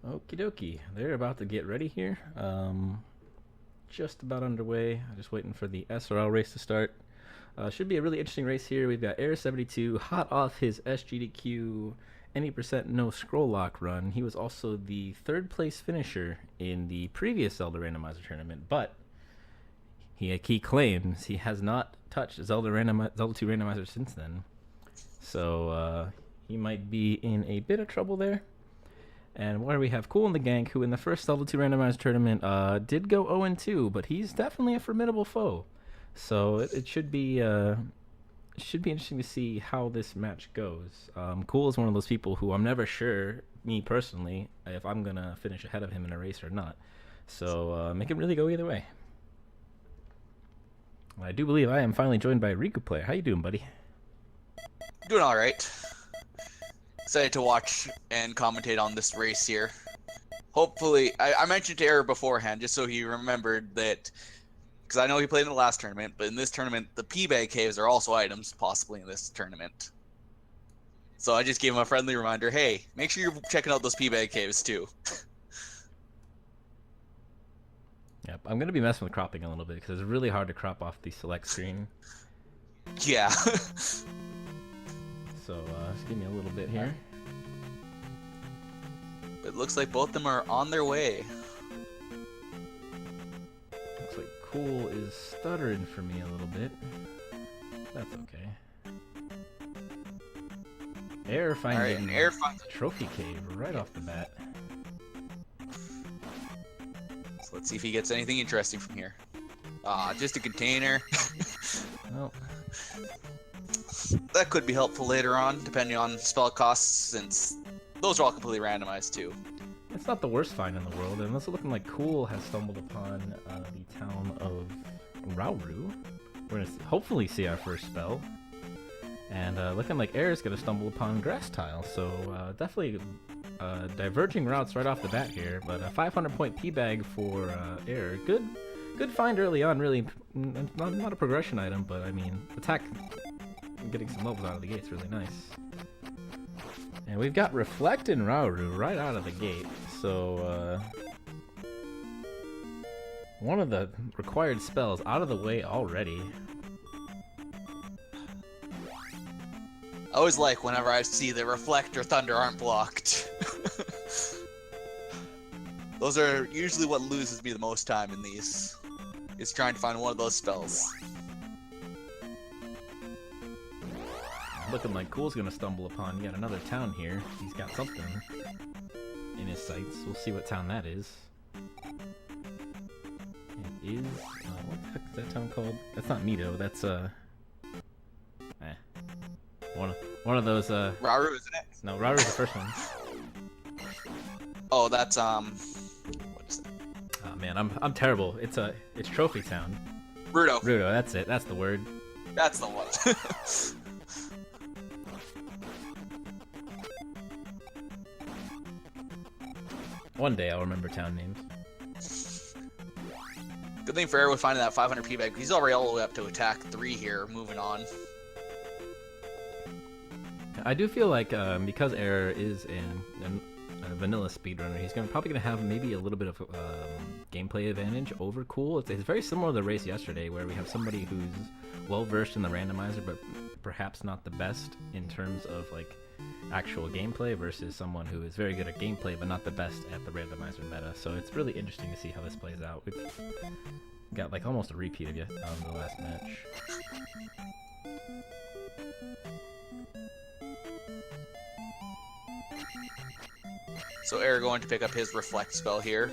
Okie dokie. They're about to get ready here. Just about underway. I'm just waiting for the SRL race to start. Should be a really interesting race here. We've got Error72 hot off his SGDQ any percent no scroll lock run. He was also the third place finisher in the previous Zelda Randomizer tournament, but he claims he has not touched Zelda 2 Randomizer since then. So he might be in a bit of trouble there. And where we have KoolandtheganK, who in the first Zelda 2 Randomizer tournament did go 0-2, but he's definitely a formidable foe. So it should be interesting to see how this match goes. Cool is one of those people who I'm never sure, me personally, if I'm going to finish ahead of him in a race or not. So make it really go either way. I do believe I am finally joined by a Riku player. How you doing, buddy? Doing all right. Excited to watch and commentate on this race here. Hopefully, I mentioned to Error beforehand, just so he remembered that, because I know he played in the last tournament, but in this tournament, the P-Bag Caves are also items, possibly in this tournament. So I just gave him a friendly reminder, hey, make sure you're checking out those P-Bag Caves too. Yep, I'm going to be messing with cropping a little bit, because it's really hard to crop off the select screen. Yeah. So just give me a little bit here. It looks like both of them are on their way. Looks like Cool is stuttering for me a little bit. That's okay. Error finding Error finds a trophy cave right off the bat. So let's see if he gets anything interesting from here. Just a container. Well, that could be helpful later on, depending on spell costs, since those are all completely randomized too. it's not the worst find in the world, and it's looking like Cool has stumbled upon the town of Rauru. We're going to hopefully see our first spell. And looking like Error's going to stumble upon Grass Tile, so definitely diverging routes right off the bat here, but a 500-point P-Bag for Error. Good find early on, really. Not a progression item, but I mean, attack, getting some levels out of the gate is really nice. And we've got Reflect in Rauru right out of the gate, so one of the required spells out of the way already. I always like whenever I see the Reflect or Thunder aren't blocked. Those are usually what loses me the most time in these, is trying to find one of those spells. Looking like Cool's gonna stumble upon yet another town here. He's got something in his sights. We'll see what town that is. It is... what the heck is that town called? That's not Mito, that's one of those Rauru, isn't it? No, Rauru's the first one. Oh, that's what is that? Oh man, I'm terrible. It's Trophy Town. Rudo. Rudo, that's it. That's the word. That's the one. One day I'll remember town names. Good thing for Error with finding that 500 P-Bag. He's already all the way up to attack 3 here, moving on. I do feel like because Error is a vanilla speedrunner, he's probably gonna have maybe a little bit of gameplay advantage over Cool. It's very similar to the race yesterday, where we have somebody who's well versed in the randomizer, but perhaps not the best in terms of like actual gameplay, versus someone who is very good at gameplay but not the best at the randomizer meta. So it's really interesting to see how this plays out. We've got like almost a repeat of the last match. So Error going to pick up his Reflect spell here.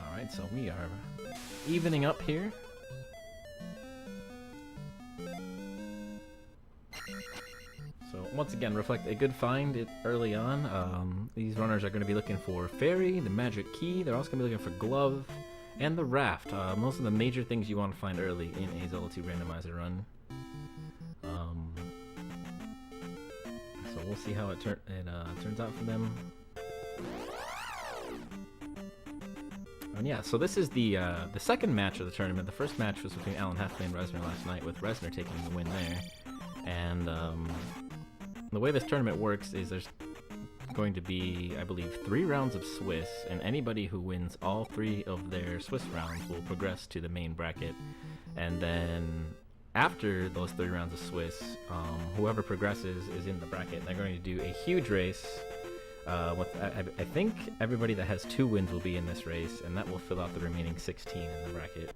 Alright, so we are evening up here. So once again, Reflect, a good find early on. These runners are going to be looking for Fairy, the Magic Key. They're also going to be looking for Glove, and the Raft. Most of the major things you want to find early in a Zelda 2 Randomizer run. So we'll see how it turns out for them. And yeah, so this is the second match of the tournament. The first match was between Alan Heffley and Resner last night, with Resner taking the win there. And the way this tournament works is there's going to be, I believe, 3 rounds of Swiss, and anybody who wins all 3 of their Swiss rounds will progress to the main bracket. And then after those 3 rounds of Swiss, whoever progresses is in the bracket. They're going to do a huge race. I think everybody that has 2 wins will be in this race, and that will fill out the remaining 16 in the bracket.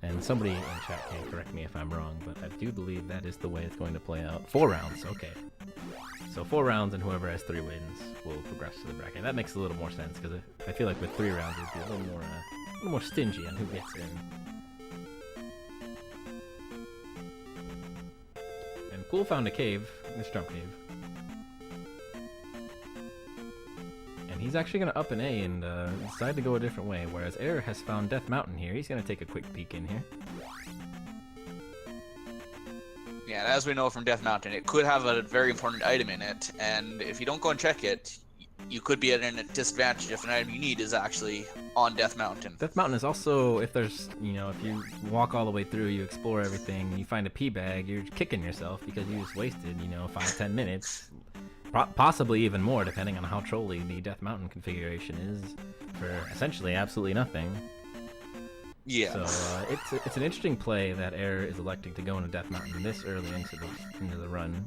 And somebody in chat can correct me if I'm wrong, but I do believe that is the way it's going to play out. 4 rounds, okay. So 4 rounds, and whoever has 3 wins will progress to the bracket. That makes a little more sense, because I feel like with 3 rounds, it'd be a little more stingy on who gets in. And Cool found a cave, this jump cave. And he's actually going to up an A and decide to go a different way, whereas Error has found Death Mountain here. He's going to take a quick peek in here. Yeah, and as we know from Death Mountain, it could have a very important item in it, and if you don't go and check it, you could be at a disadvantage if an item you need is actually on Death Mountain. Death Mountain is also, if there's, if you walk all the way through, you explore everything, and you find a pee bag, you're kicking yourself because you just wasted, 5-10 minutes. Possibly even more, depending on how trolly the Death Mountain configuration is, for essentially absolutely nothing. Yeah. So it's an interesting play that Error is electing to go into Death Mountain this early into the run,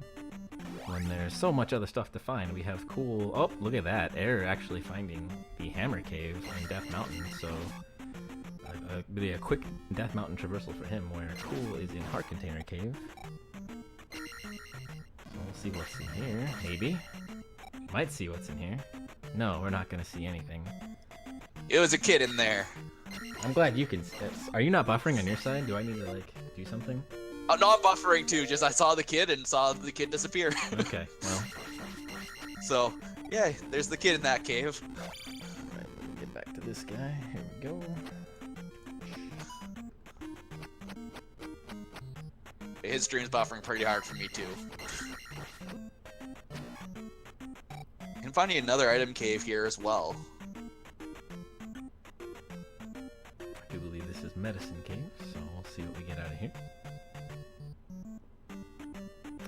when there's so much other stuff to find. We have Cool. Oh, look at that! Error actually finding the Hammer Cave in Death Mountain. So a quick Death Mountain traversal for him, where Cool is in Heart Container Cave. We'll see what's in here, maybe. Might see what's in here. No, we're not gonna see anything. It was a kid in there. I'm glad you can. Are you not buffering on your side? Do I need to, do something? I'm not buffering too, just I saw the kid and saw the kid disappear. Okay, well. So, yeah, there's the kid in that cave. Alright, let me get back to this guy. Here we go. His stream's buffering pretty hard for me too. I'm finding another item cave here as well. I do believe this is Medicine Cave, so we'll see what we get out of here.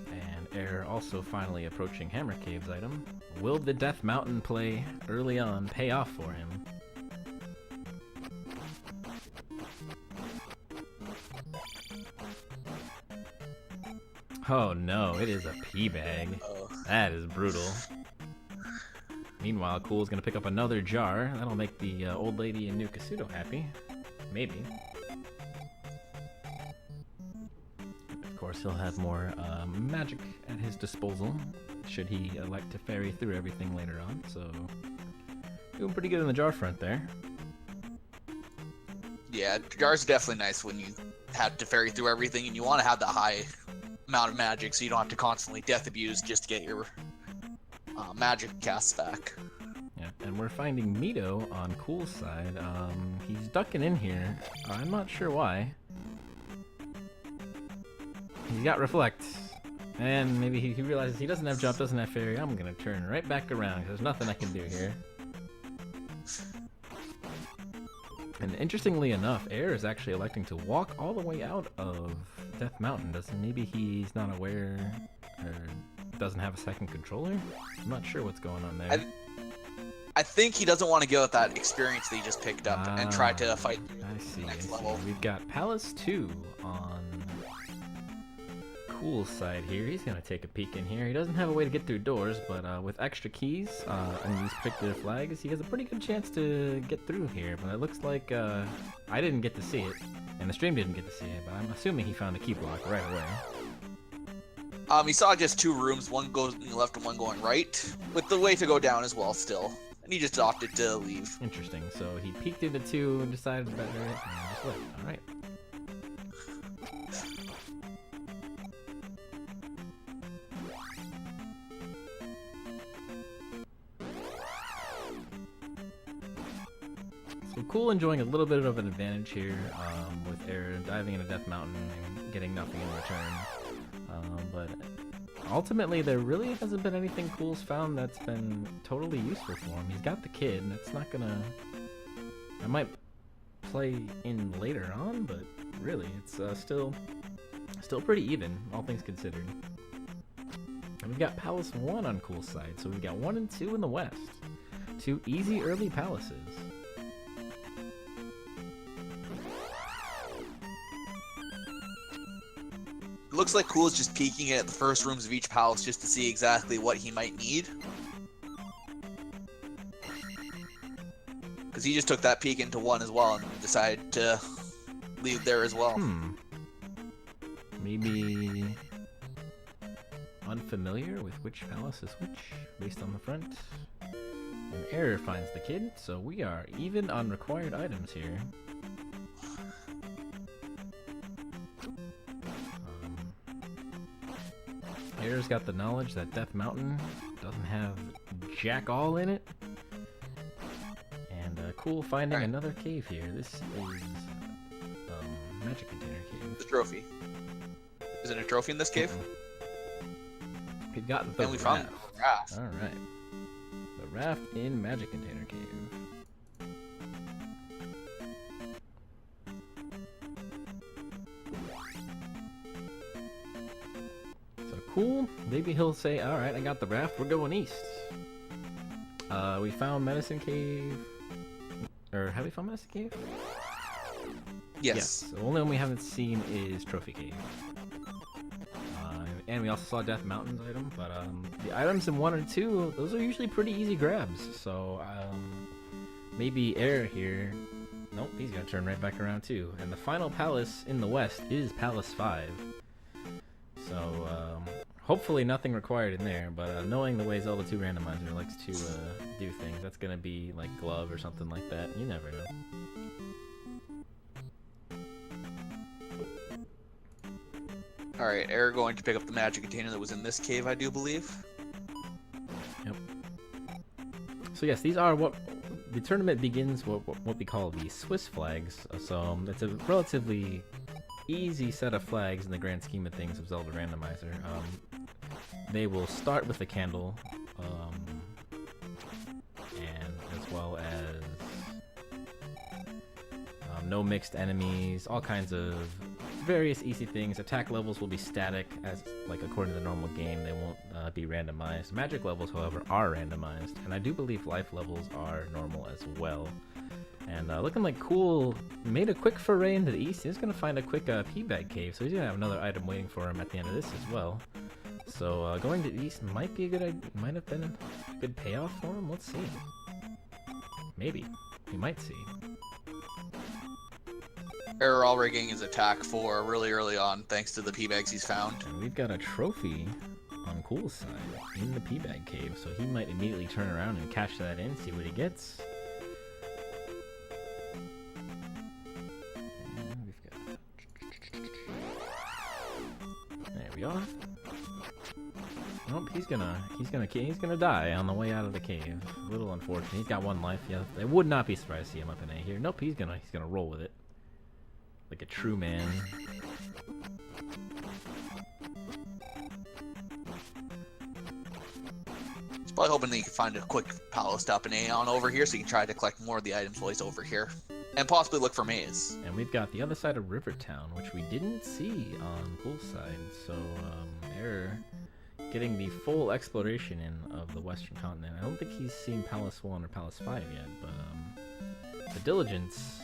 And Error also finally approaching Hammer Cave's item. Will the Death Mountain play early on pay off for him? Oh no, it is a pee bag. Oh. That is brutal. Meanwhile, Cool's gonna pick up another jar. That'll make the old lady in New Kasuto happy. Maybe. Of course, he'll have more magic at his disposal, should he elect to ferry through everything later on, so... Doing pretty good in the jar front there. Yeah, jars are definitely nice when you have to ferry through everything and you want to have the high amount of magic so you don't have to constantly death abuse just to get your magic casts back. Yeah, and we're finding Mito on Cool's side. He's ducking in here. I'm not sure why. He's got Reflect. And maybe he realizes he doesn't have Jump, doesn't have Fairy. I'm gonna turn right back around, 'cause there's nothing I can do here. And interestingly enough, Air is actually electing to walk all the way out of Death Mountain. Maybe he's not aware or doesn't have a second controller? I'm not sure what's going on there. I think he doesn't want to go with that experience that he just picked up and try to fight through the next level. We've got Palace 2 on Cool's side here. He's going to take a peek in here. He doesn't have a way to get through doors, but with extra keys and these particular flags, he has a pretty good chance to get through here. But it looks like I didn't get to see it, and the stream didn't get to see it, but I'm assuming he found a key block right away. He saw just two rooms, one going left and one going right, with the way to go down as well still. And he just opted to leave. Interesting. So he peeked into 2 and decided better and just left. Alright. So Cool enjoying a little bit of an advantage here with Error diving into Death Mountain and getting nothing in return. But ultimately, there really hasn't been anything Cool's found that's been totally useful for him. He's got the kid, and that's not gonna... I might play in later on, but really, it's still pretty even, all things considered. And we've got Palace 1 on Cool side, so we've got 1 and 2 in the west. 2 easy early palaces. It looks like Cool is just peeking at the first rooms of each palace just to see exactly what he might need. Because he just took that peek into one as well and decided to leave there as well. Maybe unfamiliar with which palace is which, based on the front. And Error finds the kid, so we are even on required items here. Error's got the knowledge that Death Mountain doesn't have jack all in it. And Cool finding another cave here. This is magic container cave. The trophy. Is it a trophy in this cave? We've got the and we found the raft. All right. The raft in magic container cave. So Cool. Maybe he'll say, "All right, I got the raft. We're going east." We found medicine cave. Or have we found medicine cave? Yes. The only one we haven't seen is trophy cave. And we also saw Death Mountain's item, but the items in 1 and 2, those are usually pretty easy grabs. So maybe Error here. Nope, he's gonna turn right back around too. And the final palace in the west is Palace 5. So hopefully nothing required in there. But knowing the way Zelda 2 Randomizer likes to do things, that's gonna be like glove or something like that. You never know. Alright, Error going to pick up the magic container that was in this cave, I do believe. Yep. So yes, these are what the tournament begins what we call the Swiss flags. So it's a relatively easy set of flags in the grand scheme of things of Zelda Randomizer. They will start with a candle, and as well as no mixed enemies, all kinds of various easy things. Attack levels will be static, as like according to the normal game. They won't be randomized. Magic levels, however, are randomized, and I do believe life levels are normal as well. And looking like Cool made a quick foray into the east. He's gonna find a quick pea bag cave, so he's gonna have another item waiting for him at the end of this as well. So going to the east might be a good idea. Might have been a good payoff for him. Let's see. Maybe we might see. Error all rigging his attack for really early on, thanks to the pea bags he's found. And we've got a trophy on Cool's side in the pea bag cave, so he might immediately turn around and cash that in, see what he gets. And we've got... There we are. Nope, he's gonna die on the way out of the cave. A little unfortunate. He's got 1 life. Yeah, I would not be surprised to see him up in A here. Nope, he's gonna roll with it. Like a true man. He's probably hoping that he can find a quick palace to up an A on over here so he can try to collect more of the items while he's over here. And possibly look for maze. And we've got the other side of Rivertown, which we didn't see on Cool's side. So, Error getting the full exploration in of the Western continent. I don't think he's seen Palace 1 or Palace 5 yet, but the diligence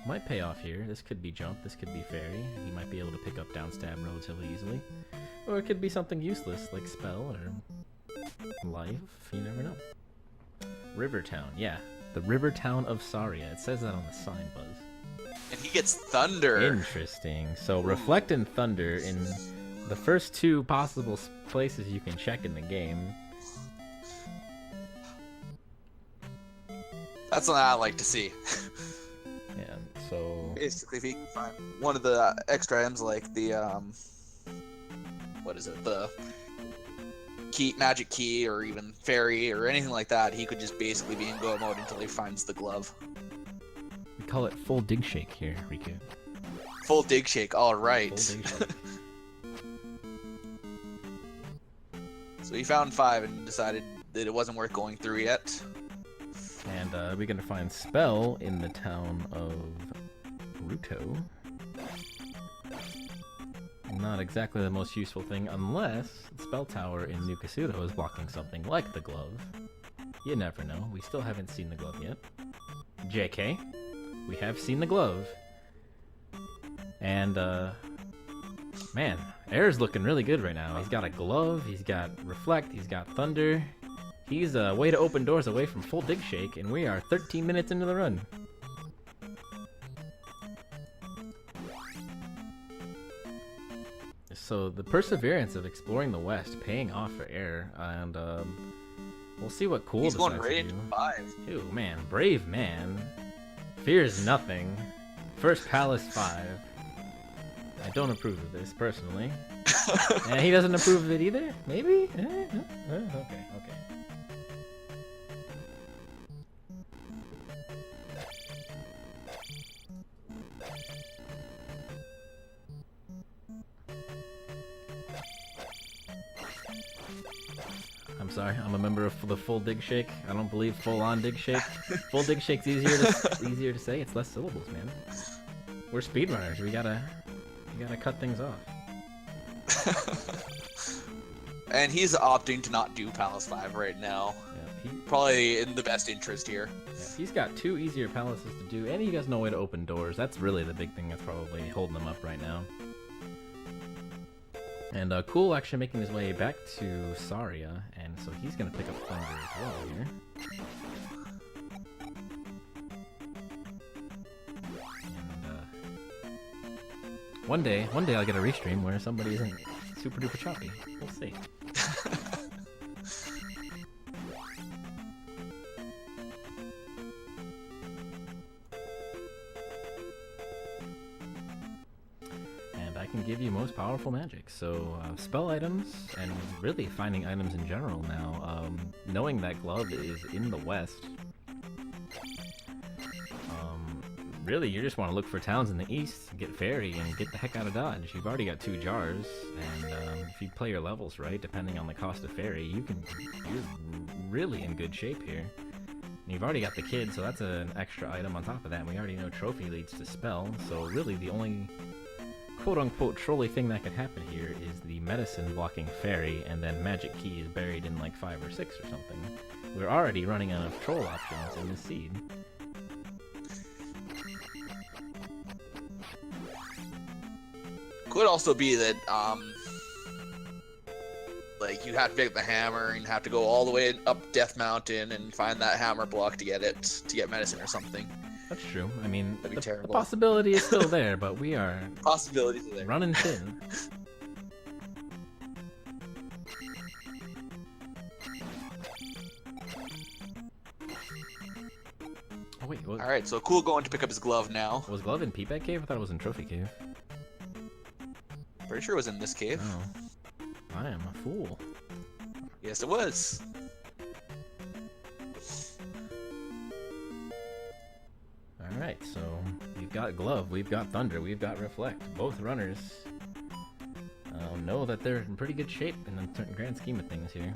might pay off here. This could be jump, this could be fairy. He might be able to pick up downstab relatively easily. Or it could be something useless, like spell or life. You never know. Rivertown, yeah. The Rivertown of Saria. It says that on the sign, Buzz. And he gets thunder. Interesting. So reflect and thunder in the first 2 possible places you can check in the game. That's something I like to see. Yeah, so basically, if he can find one of the extra items, like the what is it, the key, magic key, or even fairy, or anything like that, he could just basically be in go mode until he finds the glove. We call it full dig shake here, Riku. Full dig shake. All right. Full dig shake. So he found 5 and decided that it wasn't worth going through yet. And we're gonna find spell in the town of Ruto. not exactly the most useful thing unless Spell Tower in New Kasuto is blocking something like the glove. You never know. We still haven't seen the glove yet. JK, we have seen the glove. And, man, Error's looking really good right now. He's got a glove, he's got Reflect, he's got Thunder. He's way to open doors away from full Dig Shake, and we are 13 minutes into the run. So the perseverance of exploring the West paying off for Error, and we'll see what Cool He's decides going right to into do. 5. Ew, man, brave man. Fears nothing. First Palace 5. I don't approve of this, personally. And he doesn't approve of it either? Maybe? Okay. I'm sorry, I'm a member of the full Dig Shake. I don't believe full-on Dig Shake. Full Dig Shake's easier to say. It's less syllables, man. We're speedrunners. We gotta cut things off. And he's opting to not do Palace 5 right now. Yeah, Probably in the best interest here. yeah, he's got 2 easier palaces to do, and he has no way to open doors. That's really the big thing that's probably holding him up right now. And Cool actually making his way back to Saria, and so he's gonna pick up Thunder as well here. And one day I'll get a restream where somebody isn't super duper choppy. We'll see. I can give you most powerful magic. So spell items, and really finding items in general now. Knowing that glove is in the west, really you just want to look for towns in the east, get fairy, and get the heck out of Dodge. You've already got 2 jars, and if you play your levels right, depending on the cost of fairy, you're really in good shape here. And you've already got the kid, so that's an extra item on top of that, and we already know trophy leads to spell, so really the only quote-unquote trolly thing that could happen here is the medicine blocking fairy, and then magic key is buried in like 5 or 6 or something. We're already running out of troll options in this seed. Could also be that, like, you have to pick up the hammer and have to go all the way up Death Mountain and find that hammer block to get medicine or something. That's true. I mean, That'd be the terrible. possibility is still there, but we are Possibilities are there. running thin. Oh wait, what? Alright, so Cool going to pick up his glove now. Was Glove in Peatbag Cave? I thought it was in Trophy Cave. Pretty sure it was in this cave. Oh. I am a fool. Yes, it was. Alright, so we've got Glove, we've got Thunder, we've got Reflect. Both runners know that they're in pretty good shape in the grand scheme of things here.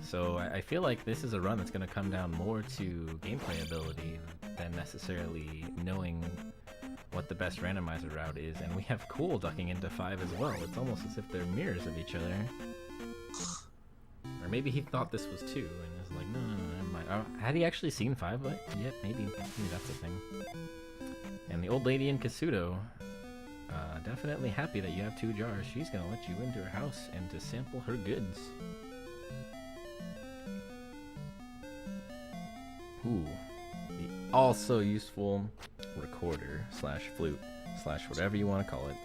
So I feel like this is a run that's going to come down more to gameplay ability than necessarily knowing what the best randomizer route is. And we have Cool ducking into 5 as well. It's almost as if they're mirrors of each other. Or maybe he thought this was 2 and was like, no, never mind. Had he actually seen 5 yet? Maybe that's the thing. And the old lady in Kasuto, definitely happy that you have 2 jars. She's gonna let you into her house and to sample her goods. Ooh, the also useful recorder slash flute slash whatever you want to call it.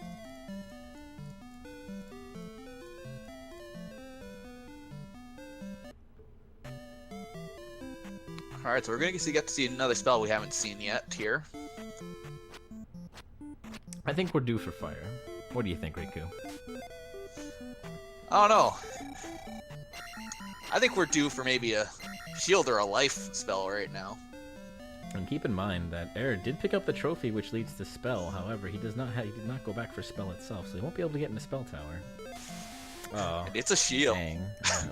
Alright, so we're going to get to see another spell we haven't seen yet here. I think we're due for fire. What do you think, Riku? I don't know. I think we're due for maybe a shield or a life spell right now. And keep in mind that Error did pick up the trophy which leads to spell. However, he did not go back for spell itself, so he won't be able to get into Spell Tower. Oh, It's a shield. dang.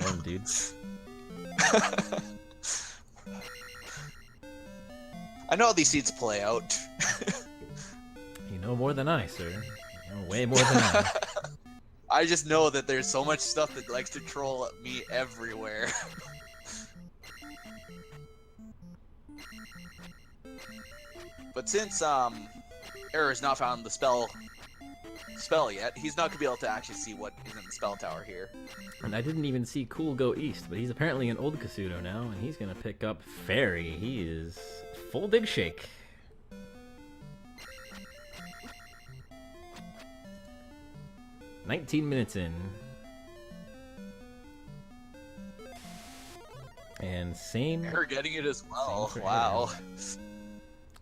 Oh, dude. I know how these seeds play out. You know more than I, sir. You know way more than I. I just know that there's so much stuff that likes to troll me everywhere. But since Error has not found the spell yet, he's not gonna be able to actually see what is in the spell tower here. And I didn't even see Cool go east, but he's apparently an old Kasuto now, and he's gonna pick up Fairy. He is full dig shake. "19 minutes in. And same. Error getting it as well. Same for Wow. Error.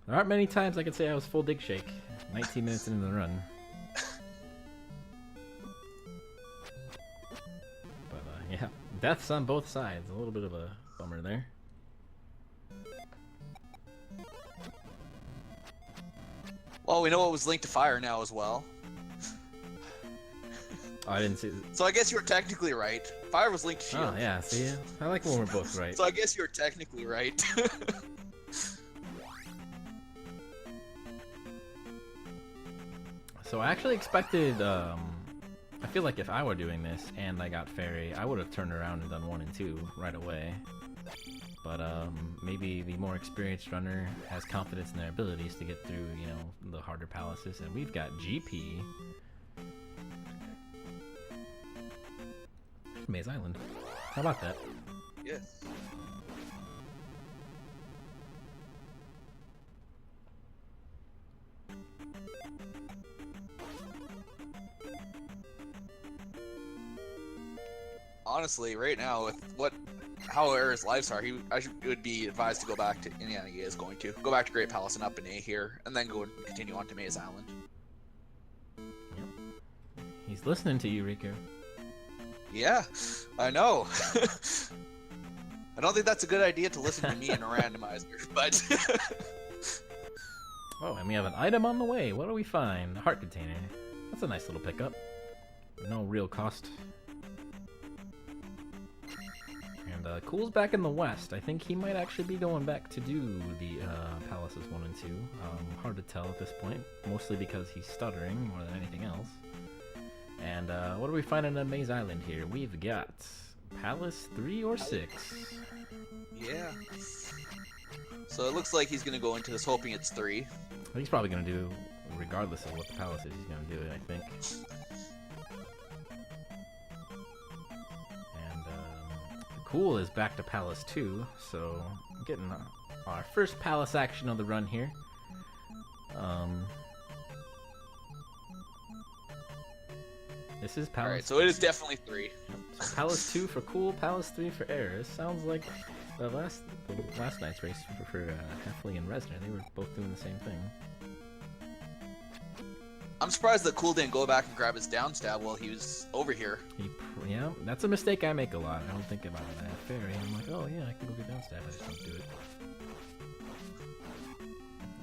There aren't many times I can say I was full dig shake. 19 minutes into the run. But yeah, deaths on both sides. A little bit of a bummer there. Well, we know what was linked to fire now as well. Oh, I didn't see. So I guess you were technically right. Fire was linked to shield. Oh yeah, see, I like when we're both right. So I guess you're technically right. So I actually expected, I feel like if I were doing this and I got Fairy, I would have turned around and done 1 and 2 right away. But maybe the more experienced runner has confidence in their abilities to get through, you know, the harder palaces. And we've got GP. Maze Island. How about that? Yes. Honestly, right now with how Error's lives are, would be advised to go back to Indiana. He is going to go back to Great Palace and up in A here, and then go and continue on to Maze Island. Yep. He's listening to you, Rico. Yeah, I know. I don't think that's a good idea to listen to me in a randomizer, but... Oh, and we have an item on the way. What do we find? A heart container. That's a nice little pickup. No real cost. And Cool's back in the west. I think he might actually be going back to do the Palaces 1 and 2. Hard to tell at this point, mostly because he's stuttering more than anything else. And what do we find on Maze Island here? We've got Palace 3 or 6. Yeah. So it looks like he's going to go into this hoping it's 3. He's probably going to do, regardless of what the palace is, he's going to do it, I think. And Cool is back to Palace 2, so getting our first palace action of the run here. This is Palace. Alright, so it is definitely 3. So Palace 2 for Cool, Palace 3 for Error. This sounds like the last night's race for Heffley and Resner. They were both doing the same thing. I'm surprised that Cool didn't go back and grab his down stab while he was over here. Yeah, that's a mistake I make a lot. I don't think about that Fairy. I'm like, oh yeah, I can go get down stab. I just don't do it.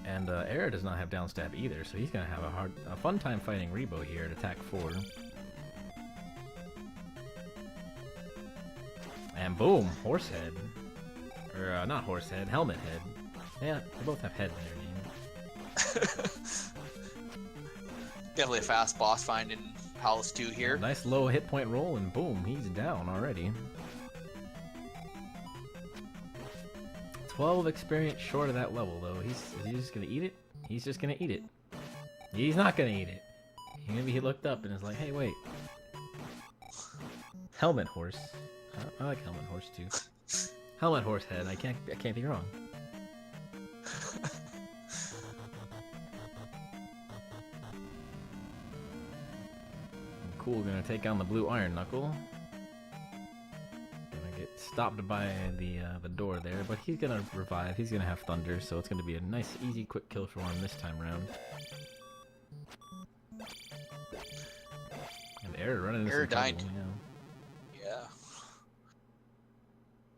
And Error does not have down stab either, so he's gonna have a fun time fighting Rebo here at attack 4. And boom, horse head. Or not horse head, helmet head. Yeah, they both have head in their name. Definitely a fast boss find in Palace 2 here. Nice low hit point roll, and boom, he's down already. 12 experience short of that level, though. Is he just gonna eat it? He's just gonna eat it. He's not gonna eat it. Maybe he looked up and is like, hey, wait. Helmet horse. I like helmet horse too. Helmet horse head. I can't be wrong. Cool, gonna take on the blue iron knuckle. Gonna get stopped by the door there, but he's gonna revive. He's gonna have thunder, so it's gonna be a nice, easy, quick kill for him this time around. And Error running into some died. trouble, yeah.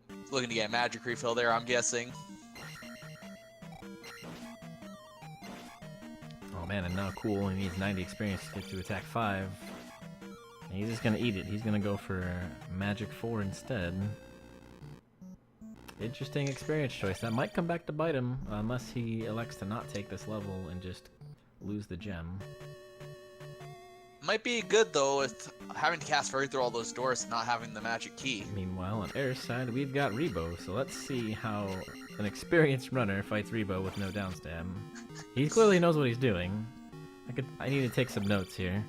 Yeah. Looking to get magic refill there, I'm guessing. Oh man, and now Cool only needs 90 experience to get to attack 5. And he's just gonna eat it. He's gonna go for magic 4 instead. Interesting experience choice. That might come back to bite him, unless he elects to not take this level and just lose the gem. Might be good though with having to cast fairy through all those doors and not having the magic key. Meanwhile, on Error's side, we've got Rebo, so let's see how an experienced runner fights Rebo with no downstab. He clearly knows what he's doing. I need to take some notes here.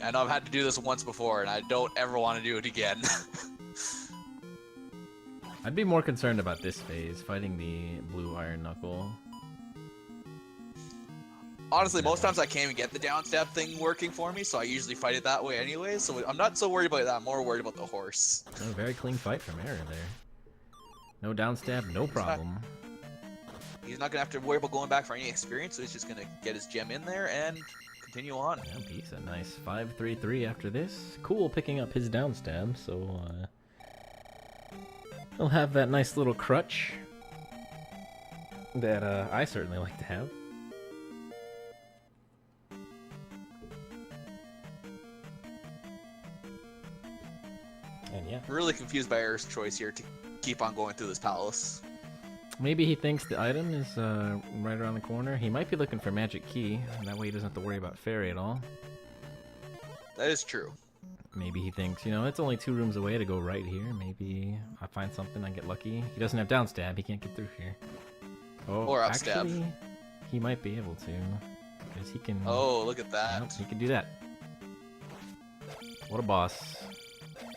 I know I've had to do this once before, and I don't ever want to do it again. I'd be more concerned about this phase, fighting the blue iron knuckle. Honestly, most times I can't even get the downstab thing working for me, so I usually fight it that way anyway, so I'm not so worried about that, I'm more worried about the horse. Oh, very clean fight from Error there. No downstab, no problem. He's not going to have to worry about going back for any experience, so he's just going to get his gem in there and continue on. Yeah, he's a nice 5-3-3 after this. Cool picking up his downstab, so he'll have that nice little crutch that I certainly like to have. And yeah. Really confused by Error's choice here to keep on going through this palace. Maybe he thinks the item is right around the corner. He might be looking for magic key, and that way he doesn't have to worry about fairy at all. That is true. Maybe he thinks, you know, it's only 2 rooms away to go right here. Maybe I find something, I get lucky. He doesn't have downstab, he can't get through here. Oh, or upstab. Actually, he might be able to, because he can... Oh, look at that. Yep, he can do that. What a boss.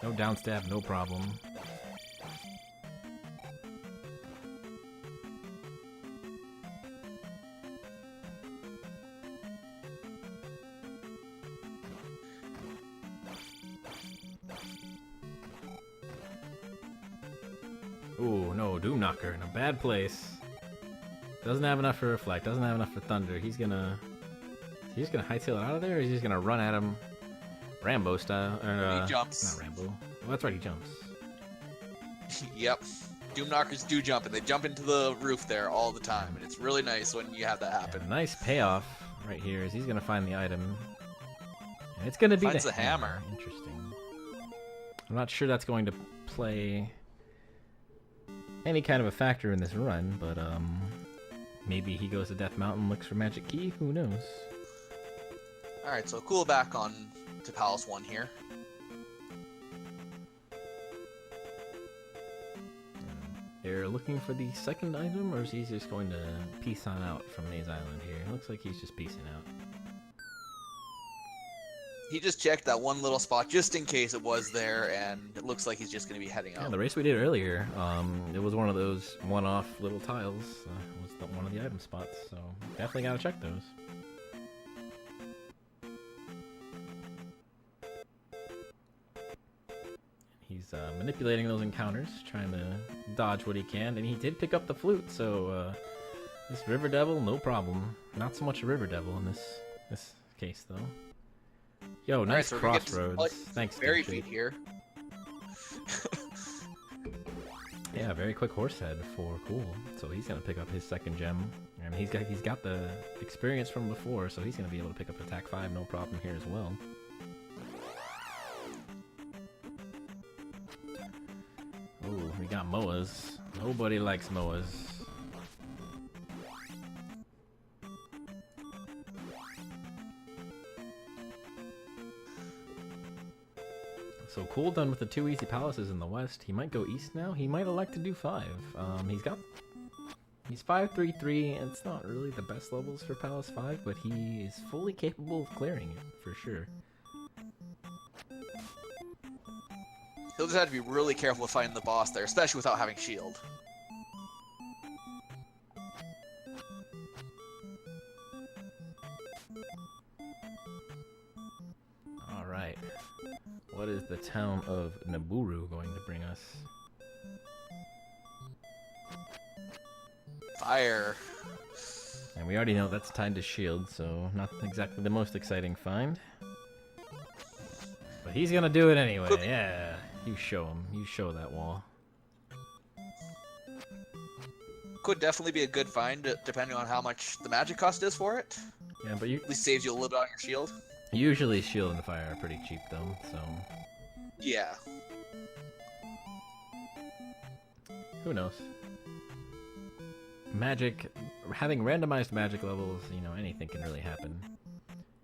No downstab, no problem. Ooh, no, Doom Knocker in a bad place. Doesn't have enough for Reflect, doesn't have enough for Thunder. He's gonna hightail it out of there, or is he just gonna run at him Rambo style? Or, he jumps. Not Rambo. Well, that's right, he jumps. Yep. Doom Knockers do jump, and they jump into the roof there all the time, and it's really nice when you have that happen. Yeah, nice payoff right here is he's gonna find the item. And it's gonna be Finds the hammer. Interesting. I'm not sure that's going to play any kind of a factor in this run, but maybe he goes to Death Mountain, looks for magic key, who knows? Alright, so cool back on to Palace 1 here. They're looking for the second item, or is he just going to peace on out from Maze Island here? It looks like he's just peacing out. He just checked that one little spot just in case it was there, and it looks like he's just going to be heading out. Yeah, the race we did earlier, it was one of those one-off little tiles. Was one of the item spots, so definitely gotta check those. He's manipulating those encounters, trying to dodge what he can, and he did pick up the flute, so this River Devil, no problem. Not so much a River Devil in this case, though. Yo, nice right, so crossroads. Thanks, Fairy Dipshit. feet here. Yeah, very quick horse head for cool. So he's gonna pick up his second gem, and he's got the experience from before, so he's gonna be able to pick up attack 5, no problem here as well. Ooh, we got Moas. Nobody likes Moas. So cool done with the 2 easy palaces in the west. He might go east now. He might elect to do 5. He's 5-3-3, and it's not really the best levels for Palace 5, but he is fully capable of clearing it, for sure. He'll just have to be really careful with fighting the boss there, especially without having shield. Alright. What is the town of Naburu going to bring us? Fire. And we already know that's tied to shield, so not exactly the most exciting find. But he's gonna do it anyway, yeah. You show him. You show that wall. Could definitely be a good find, depending on how much the magic cost is for it. Yeah, but At least saves you a little bit on your shield. usually shield and fire are pretty cheap though, so Yeah. who knows? magic, having randomized magic levels, you know, anything can really happen.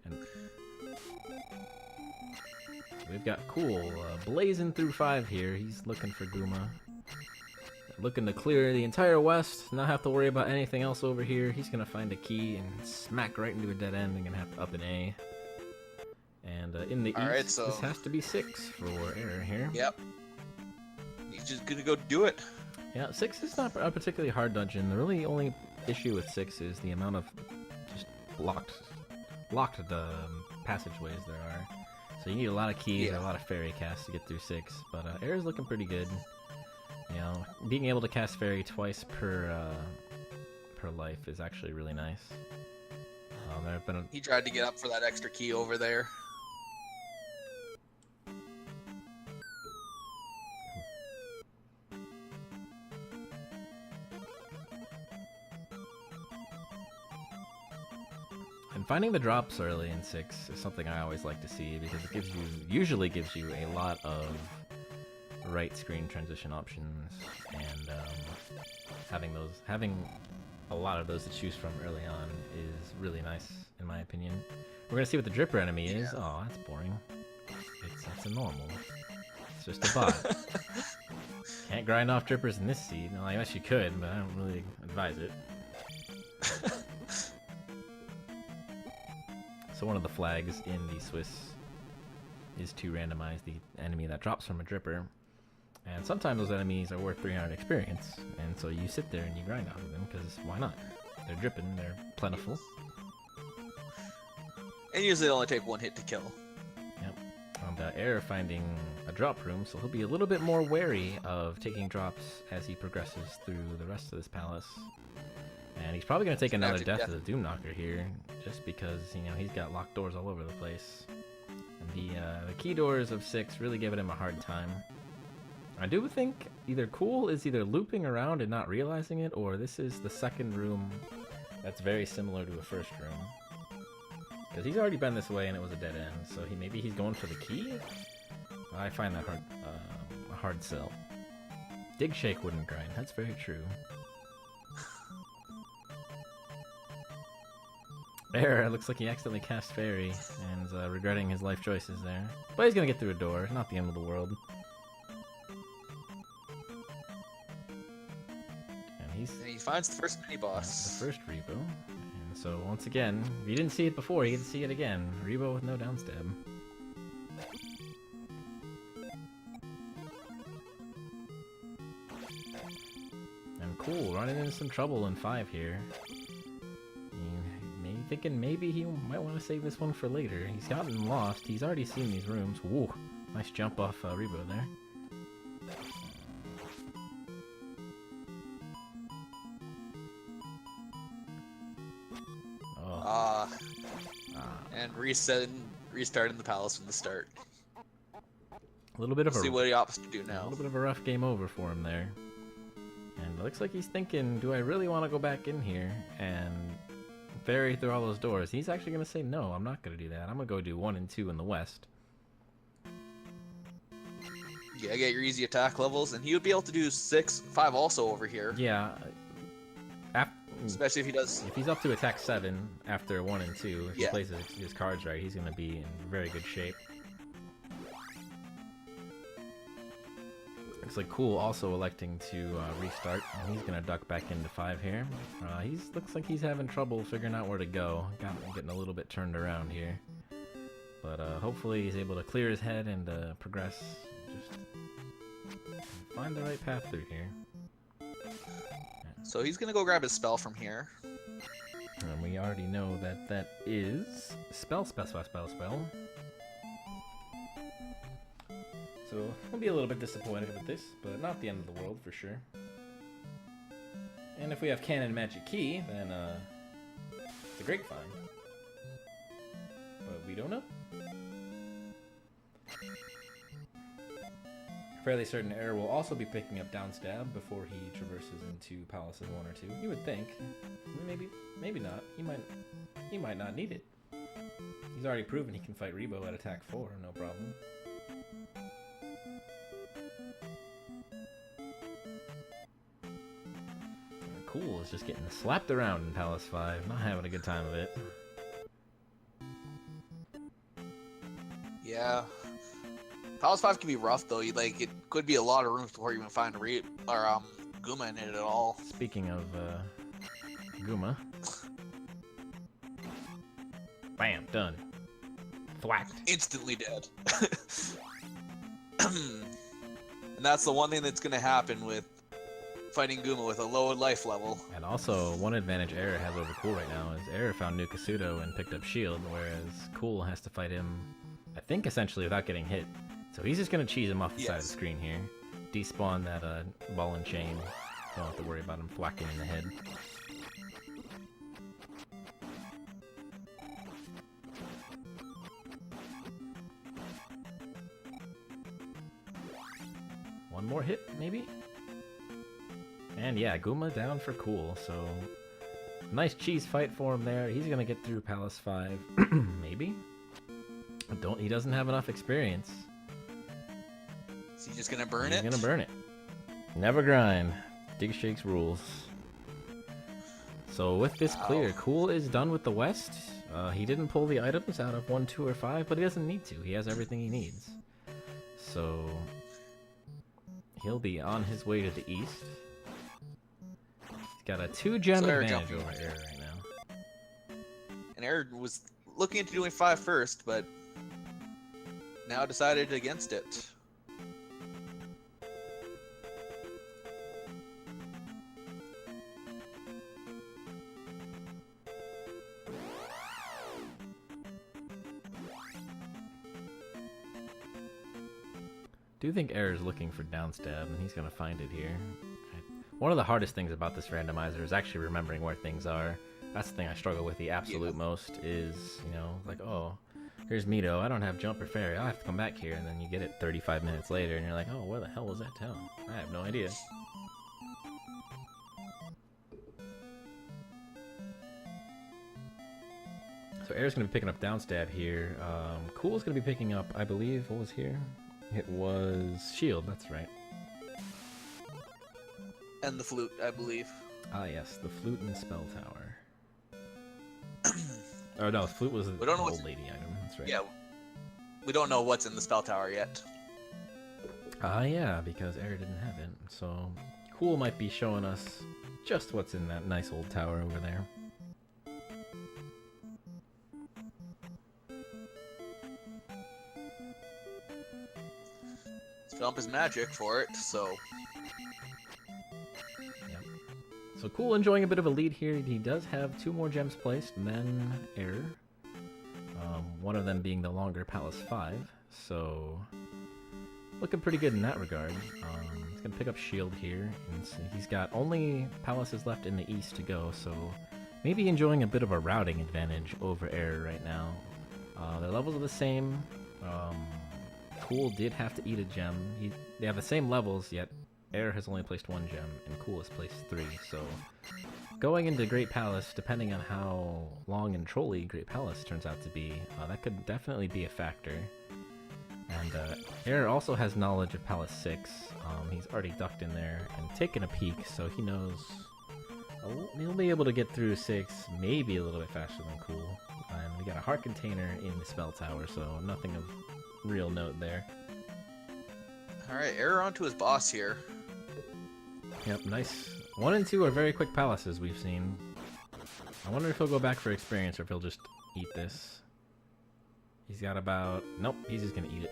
And we've got Cool blazing through 5 here. He's looking for Guma. Looking to clear the entire west, not have to worry about anything else over here. He's gonna find a key and smack right into a dead end and gonna have to up an A. And in the east, so this has to be 6 for Error here. Yep. He's just gonna go do it. Yeah, 6 is not a particularly hard dungeon. The really only issue with 6 is the amount of just locked passageways there are. So you need a lot of keys and a lot of fairy casts to get through 6. But Error's looking pretty good. You know, being able to cast fairy twice per life is actually really nice. He tried to get up for that extra key over there. And finding the drops early in 6 is something I always like to see because it usually gives you a lot of right screen transition options, and having a lot of those to choose from early on is really nice in my opinion. We're gonna see what the dripper enemy is. Oh, that's boring. It's a normal. It's just a bot. Can't grind off drippers in this seed. Well, I guess you could, but I don't really advise it. So one of the flags in the Swiss is to randomize the enemy that drops from a dripper. And sometimes those enemies are worth 300 experience, and so you sit there and you grind off of them, because why not? They're dripping, they're plentiful. And usually they only take 1 hit to kill. Yep. Error finding a drop room, so he'll be a little bit more wary of taking drops as he progresses through the rest of this palace. And he's probably going to take another death to the Doom Knocker here, just because, you know, he's got locked doors all over the place. And the key doors of 6 really giving him a hard time. I do think either Cool is either looping around and not realizing it, or this is the second room that's very similar to a first room. Because he's already been this way and it was a dead end, so maybe he's going for the key? I find that a hard sell. Dig Shake wouldn't grind, that's very true. Error, looks like he accidentally cast Fairy and is regretting his life choices there. But he's gonna get through a door, not the end of the world. And he finds the first mini-boss. The first Rebo. And so once again, if you didn't see it before, you get to see it again. Rebo with no downstab. And Cool, running into some trouble in 5 here. Thinking maybe he might want to save this one for later. He's gotten lost. He's already seen these rooms. Whoa, nice jump off Rebo there. And restarting the palace from the start. A little bit of see what he opts to do now. A little bit of a rough game over for him there. And it looks like he's thinking, do I really want to go back in here and ferry through all those doors? He's actually going to say, no, I'm not going to do that. I'm going to go do 1 and 2 in the west. Yeah, get your easy attack levels, and he would be able to do 6, 5 also over here. Yeah. Especially if he does... If he's up to attack 7 after 1 and 2, if he plays his cards right, he's going to be in very good shape. Looks like Cool also electing to restart. He's going to duck back into 5 here. Looks like he's having trouble figuring out where to go. Getting a little bit turned around here. But hopefully he's able to clear his head and progress. Just find the right path through here. So he's going to go grab his spell from here. And we already know that that is spell. So I'll be a little bit disappointed with this, but not the end of the world for sure. And if we have Canon Magic Key, then it's a great find. But we don't know. Fairly certain Error will also be picking up downstab before he traverses into Palaces 1 or 2. You would think. Maybe not. He might not need it. He's already proven he can fight Rebo at attack 4, no problem. Cool is just getting slapped around in Palace 5, not having a good time of it. Yeah. Palace 5 can be rough though. It could be a lot of rooms before you even find Guma in it at all. Speaking of Guma. Bam, done. Thwacked. Instantly dead. And that's the one thing that's going to happen with fighting Guma with a low life level. And also, one advantage Error has over Cool right now is Error found New Kasuto and picked up Shield, whereas Cool has to fight him, I think, essentially without getting hit. So he's just going to cheese him off the side of the screen here. Despawn that ball and chain. Don't have to worry about him thwacking in the head. One more hit, maybe? And yeah, Guma down for Cool, so nice cheese fight for him there. He's gonna get through Palace 5, maybe? He doesn't have enough experience. Is he just gonna burn it? He's gonna burn it. Never grind. Dig Shakes rules. So with this clear, Cool is done with the West. He didn't pull the items out of 1, 2, or 5, but he doesn't need to. He has everything he needs. So he'll be on his way to the East. He's got a 2-gem advantage over Error right now. And Error was looking into doing 5 first, but now decided against it. Do think Error's looking for downstab, and he's gonna find it here. One of the hardest things about this randomizer is actually remembering where things are. That's the thing I struggle with the absolute most is, like, oh, here's Mito, I don't have jump or fairy, I'll have to come back here, and then you get it 35 minutes later, and you're like, oh, where the hell was that town? I have no idea. So Error's gonna be picking up downstab here. Cool's gonna be picking up, I believe, what was here? It was Shield, that's right. And the flute, I believe. Ah, yes, the flute and spell tower. Oh no, the flute was the old lady item, that's right. Yeah, we don't know what's in the spell tower yet. Ah, yeah, because Error didn't have it. So, Cool might be showing us just what's in that nice old tower over there. Jump is magic for it, so... Yep. So Cool enjoying a bit of a lead here. He does have 2 more gems placed than Error. One of them being the longer Palace 5. So, looking pretty good in that regard. He's going to pick up Shield here. And he's got only palaces left in the east to go, so maybe enjoying a bit of a routing advantage over Error right now. Their levels are the same. Cool did have to eat a gem. They have the same levels, yet Error has only placed 1 gem, and Cool has placed 3, so going into Great Palace, depending on how long and trolly Great Palace turns out to be, that could definitely be a factor. And Error also has knowledge of Palace 6. He's already ducked in there and taken a peek, so he knows he'll be able to get through 6, maybe a little bit faster than Cool. And we got a heart container in the spell tower, so nothing of real note there. Alright, Error onto his boss here. Yep, nice. 1 and 2 are very quick palaces we've seen. I wonder if he'll go back for experience or if he'll just eat this. He's got about... Nope, he's just gonna eat it.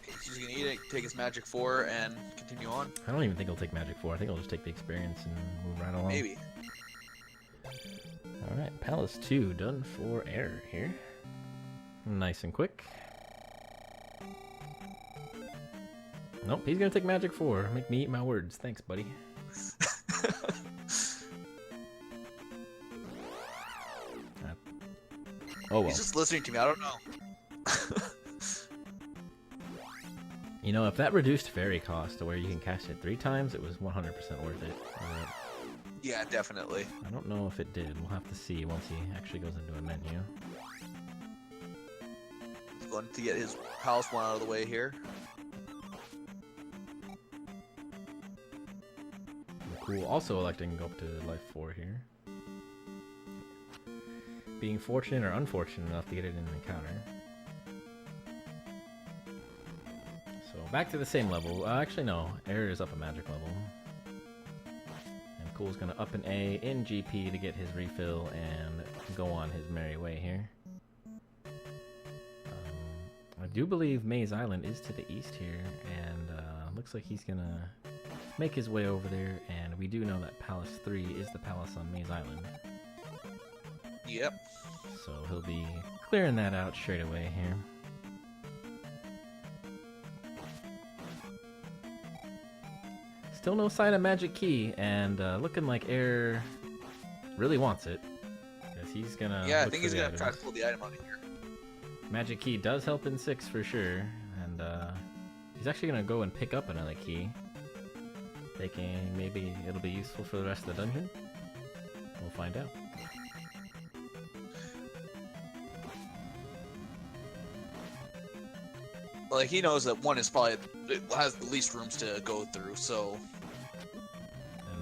He's just gonna eat it, take his magic 4, and continue on. I don't even think he'll take magic 4. I think he'll just take the experience and move right along. Maybe. Alright, Palace 2 done for Error here. Nice and quick. Nope, he's gonna take magic 4. Make me eat my words. Thanks, buddy. Oh well. He's just listening to me, I don't know. You know, if that reduced fairy cost to where you can cast it 3 times, it was 100% worth it. Yeah, definitely. I don't know if it did. We'll have to see once he actually goes into a menu. He's going to get his Palace 1 out of the way here. Cool also electing to go up to life 4 here. Being fortunate or unfortunate enough to get it in the encounter. So back to the same level. Actually no, Error is up a magic level. And Cool's gonna up an A in GP to get his refill and go on his merry way here. I do believe Maze Island is to the east here, and looks like he's gonna make his way over there, and we do know that Palace 3 is the palace on Maze Island. Yep. So he'll be clearing that out straight away here. Still no sign of Magic Key, and looking like Error really wants it. Because he's gonna. Yeah, I think he's gonna try to pull the item out of here. Magic Key does help in 6 for sure, and he's actually gonna go and pick up another key. Thinking maybe it'll be useful for the rest of the dungeon. We'll find out. Like, he knows that 1 is probably it has the least rooms to go through, so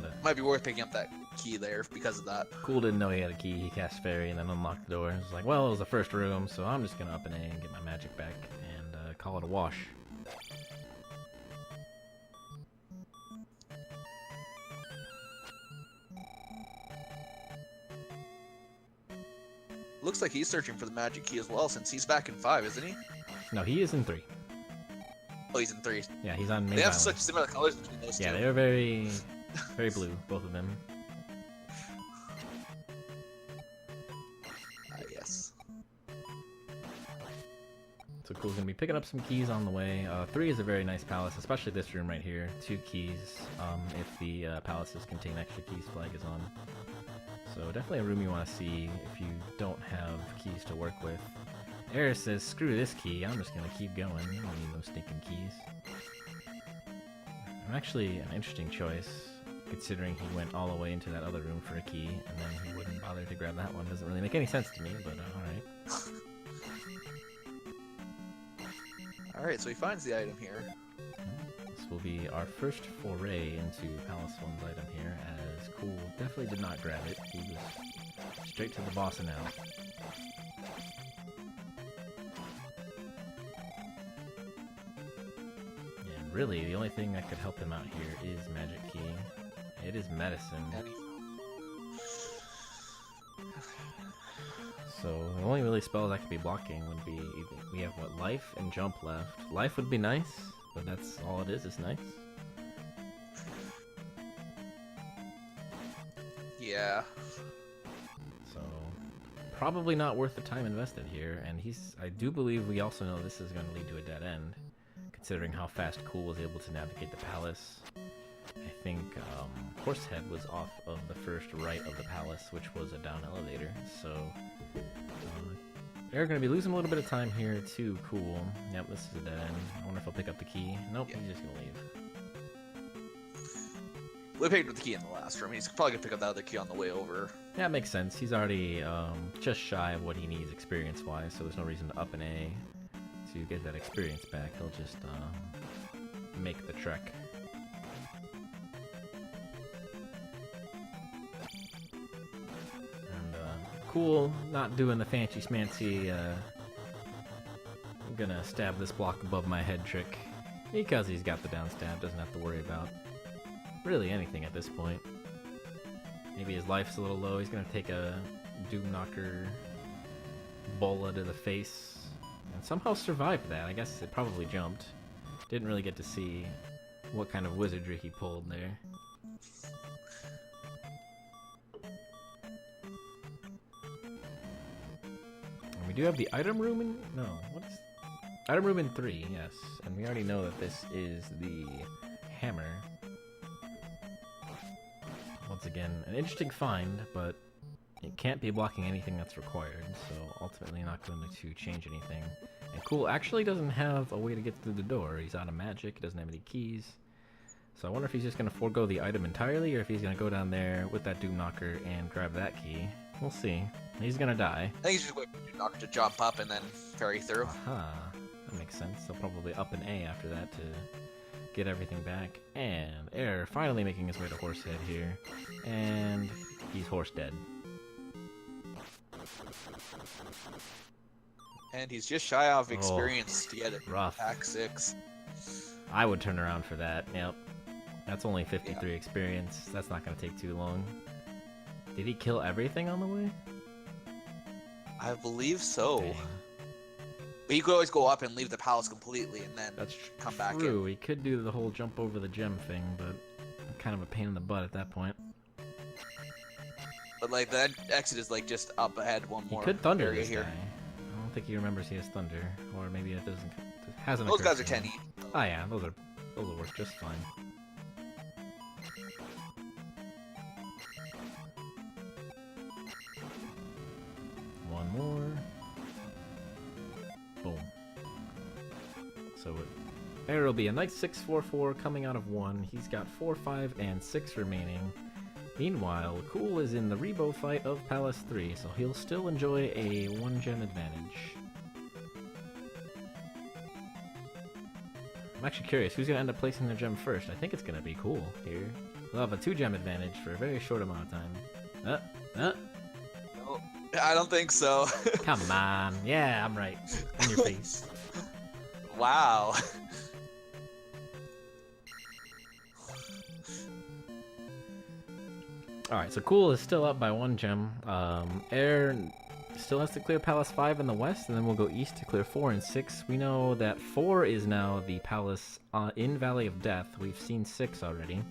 And might be worth picking up that key there because of that. Cool didn't know he had a key. He cast Fairy and then unlocked the door. It's like, well, it was the first room, so I'm just gonna up an A and get my magic back and call it a wash. Looks like he's searching for the magic key as well, since he's back in 5, isn't he? No, he is in 3. Oh, he's in 3. Yeah, he's on Maze They have Island. such similar colors between those two. Yeah, they're very, very blue, both of them. Yes. So Cool's gonna be picking up some keys on the way. 3 is a very nice palace, especially this room right here. 2 keys if the palaces contain extra keys flag is on. So definitely a room you want to see if you don't have keys to work with. Error says, screw this key, I'm just gonna keep going. I don't need those stinking keys. Actually, an interesting choice, considering he went all the way into that other room for a key, and then he wouldn't bother to grab that one. Doesn't really make any sense to me, but alright. Alright, so he finds the item here. This will be our first foray into Palace 1's item here, as Cool definitely did not grab it. He was straight to the boss and out. And really, the only thing that could help him out here is Magic Key. It is Medicine. So the only really spells I could be blocking would be, we have what, Life and Jump left. Life would be nice, but that's all it is, it's nice. Yeah. So probably not worth the time invested here, and I do believe we also know this is going to lead to a dead end, considering how fast Cool was able to navigate the palace. I think Horsehead was off of the first right of the palace, which was a down elevator, so they're going to be losing a little bit of time here too. Cool. Yep, this is a dead end. I wonder if I'll pick up the key. Nope, he's just going to leave. We picked up the key in the last room. He's probably going to pick up that other key on the way over. Yeah, it makes sense. He's already just shy of what he needs experience-wise, so there's no reason to up an A to get that experience back. He'll just make the trek. Cool, not doing the fancy smancy, I'm gonna stab this block above my head trick, because he's got the down stab, doesn't have to worry about really anything at this point. Maybe his life's a little low, he's gonna take a Doom Knocker bola to the face, and somehow survived that. I guess it probably jumped. Didn't really get to see what kind of wizardry he pulled there. We do have the item room in... No, what is... Item room in 3, yes. And we already know that this is the hammer. Once again, an interesting find, but it can't be blocking anything that's required, so ultimately not going to change anything. And Cool actually doesn't have a way to get through the door. He's out of magic, he doesn't have any keys. So I wonder if he's just going to forego the item entirely, or if he's going to go down there with that Doom Knocker and grab that key. We'll see. He's gonna die. I think he's just waiting for the Knocker to jump up and then ferry through. Aha, that makes sense. They'll probably up an A after that to get everything back. And Error finally making his way to Horsehead here. And he's horse dead. And he's just shy of experience to get it. Rough. Pack 6. I would turn around for that, yep. That's only 53 experience. That's not going to take too long. Did he kill everything on the way? I believe so. Dang. But you could always go up and leave the palace completely and then come back in. True, he could do the whole jump over the gem thing, but kind of a pain in the butt at that point. But like that exit is like just up ahead one more. He could thunder area this here. guy. I don't think he remembers he has thunder, or maybe it doesn't. It hasn't. Those occurred guys are to him. 10 each. Oh yeah, those will work just fine. One more. Boom. So there will be a nice 6-4-4 coming out of 1. He's got 4, 5, and 6 remaining. Meanwhile, Cool is in the Rebo fight of Palace 3, so he'll still enjoy a 1 gem advantage. I'm actually curious, who's going to end up placing their gem first? I think it's going to be Cool here. They'll have a 2 gem advantage for a very short amount of time. No, I don't think so. Come on. Yeah, I'm right. In your face. Wow. Alright, so Cool is still up by 1 gem. Air still has to clear Palace 5 in the west, and then we'll go east to clear 4 and 6. We know that 4 is now the palace in Valley of Death. We've seen 6 already.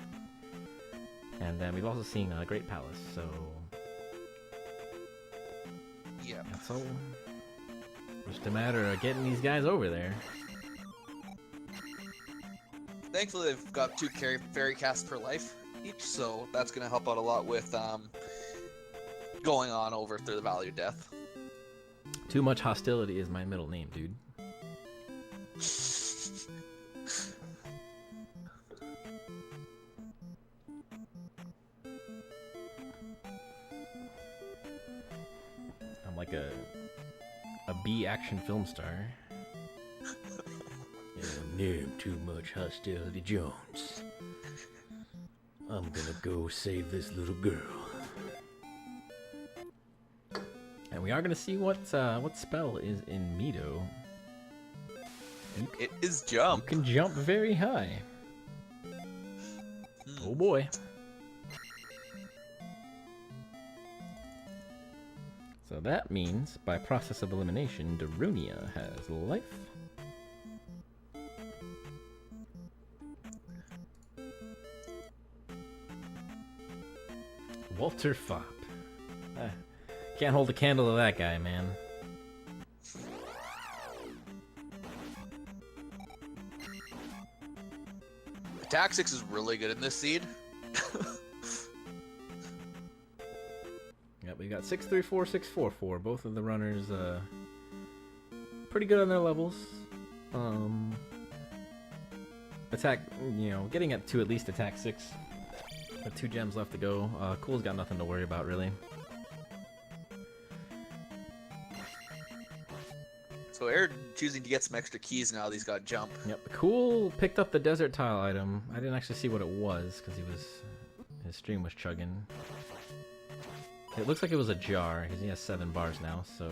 And then we've also seen Great Palace, so... Yeah. That's all. Just a matter of getting these guys over there. Thankfully, they've got 2 fairy casts per life each, so that's going to help out a lot with going on over through the Valley of Death. Too much hostility is my middle name, dude. I'm like a B action film star. Name too much hostility, Jones. I'm gonna go save this little girl. And we are gonna see what spell is in Mido. It is jump. You can jump very high. Oh boy. So that means, by process of elimination, Darunia has life. Walter Fopp. Can't hold a candle to that guy, man. Attack 6 is really good in this seed. Yep, we got 6-3-4, 6-4-4. Both of the runners pretty good on their levels. Attack, getting up to at least attack 6. With 2 gems left to go. Cool's got nothing to worry about, really. So Air choosing to get some extra keys now that he's got jump. Yep, Cool picked up the desert tile item. I didn't actually see what it was, because his stream was chugging. It looks like it was a jar, because he has 7 bars now, so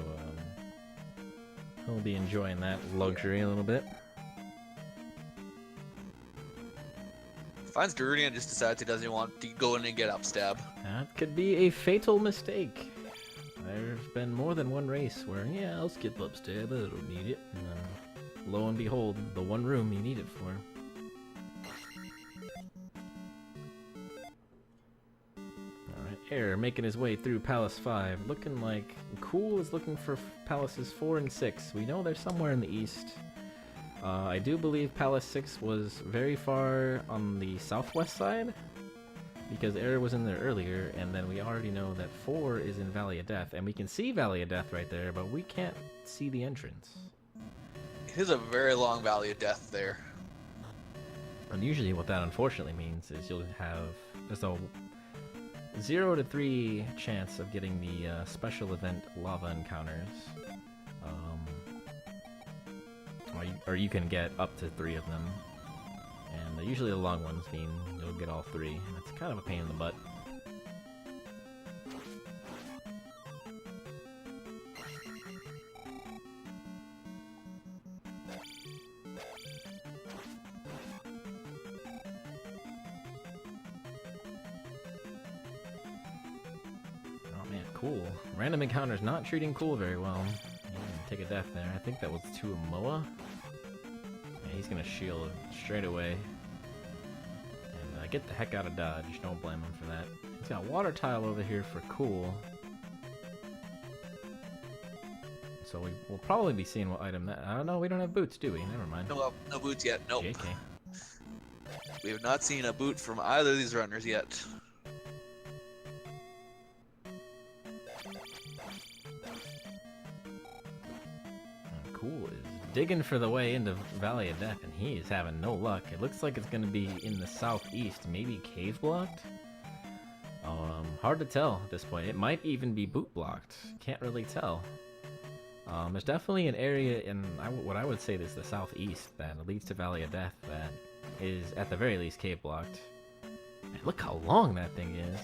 he'll be enjoying that luxury a little bit. Finds Darunia and just decides he doesn't want to go in and get up stab. That could be a fatal mistake. There's been more than one race where, yeah, I'll skip up stab, I don't need it. And then, lo and behold, the one room you need it for. Alright, Air making his way through Palace 5. Looking like Cool is looking for Palaces 4 and 6. We know they're somewhere in the east. I do believe Palace 6 was very far on the southwest side, because Air was in there earlier, and then we already know that 4 is in Valley of Death, and we can see Valley of Death right there, but we can't see the entrance. It is a very long Valley of Death there. And usually what that unfortunately means is you'll have just a 0 to 3 chance of getting the special event lava encounters. Or you can get up to 3 of them. And usually the long ones mean you'll get all three, and it's kind of a pain in the butt. Oh man, cool. Random encounter's not treating Cool very well. Take a death there. I think that was to a Moa. Yeah, he's gonna shield straight away. And get the heck out of dodge. Don't blame him for that. He's got water tile over here for Cool. So we'll probably be seeing what item that. I don't know. We don't have boots, do we? Never mind. No boots yet. Nope. JK. We have not seen a boot from either of these runners yet. Cool is digging for the way into Valley of Death, and he is having no luck. It looks like it's going to be in the southeast, maybe cave blocked? Hard to tell at this point. It might even be boot blocked. Can't really tell. There's definitely an area in what I would say is the southeast that leads to Valley of Death that is at the very least cave blocked. And look how long that thing is.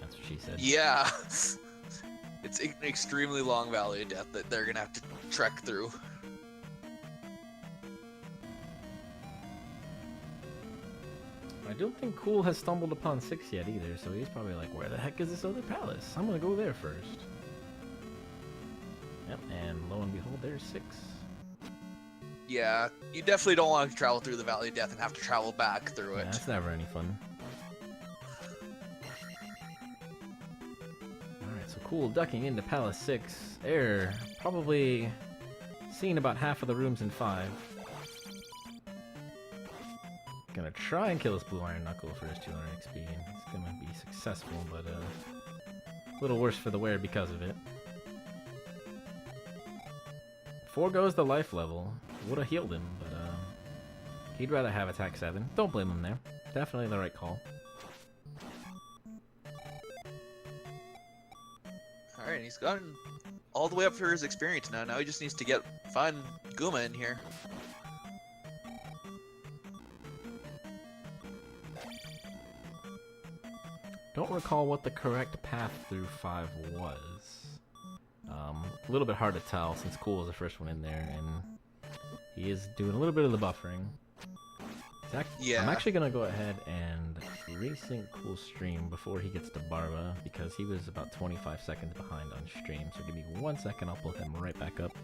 That's what she said. Yeah. It's an extremely long Valley of Death that they're going to have to trek through. I don't think Cool has stumbled upon 6 yet either, so he's probably like, where the heck is this other palace? I'm gonna go there first. Yep, and lo and behold, there's 6. Yeah, you definitely don't want to travel through the Valley of Death and have to travel back through it. Yeah, that's never any fun. Alright, so Cool ducking into Palace 6. Error, probably seeing about half of the rooms in 5. Gonna try and kill this Blue Iron Knuckle for his 200 XP. He's gonna be successful, but a little worse for the wear because of it. Foregoes the life level. Would have healed him, but he'd rather have attack 7. Don't blame him there. Definitely the right call. Alright, he's gotten all the way up for his experience now. Now he just needs to find Guma in here. Don't recall what the correct path through 5 was. A little bit hard to tell since Cool was the first one in there, and he is doing a little bit of the buffering. Yeah. I'm actually gonna go ahead and resync Cool's stream before he gets to Barba, because he was about 25 seconds behind on stream. So give me 1 second, I'll pull him right back up.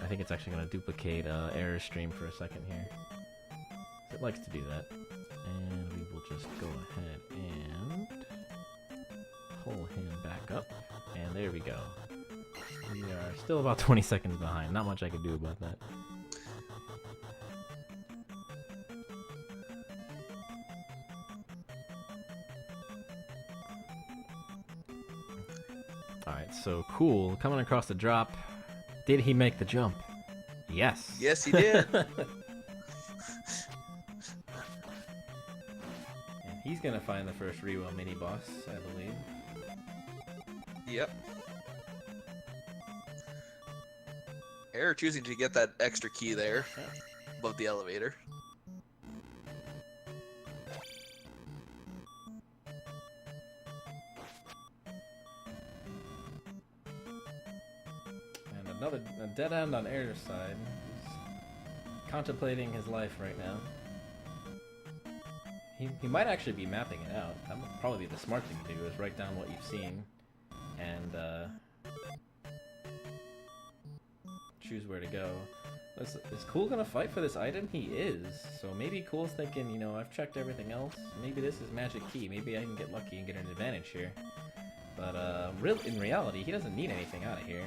I think it's actually gonna duplicate Error's stream for a second here. It likes to do that. And we will just go ahead and pull him back up. And there we go. We are still about 20 seconds behind. Not much I can do about that. Alright, so Cool coming across the drop. Did he make the jump? Yes. Yes, he did. He's gonna find the first Rewa mini boss, I believe. Yep. Error choosing to get that extra key there above the elevator. And another dead end on Error's side. He's contemplating his life right now. He might actually be mapping it out. That would probably be the smart thing to do, is write down what you've seen and choose where to go. Is Cool gonna fight for this item? He is. So maybe Cool's thinking, you know, I've checked everything else. Maybe this is magic key. Maybe I can get lucky and get an advantage here. But in reality, he doesn't need anything out of here.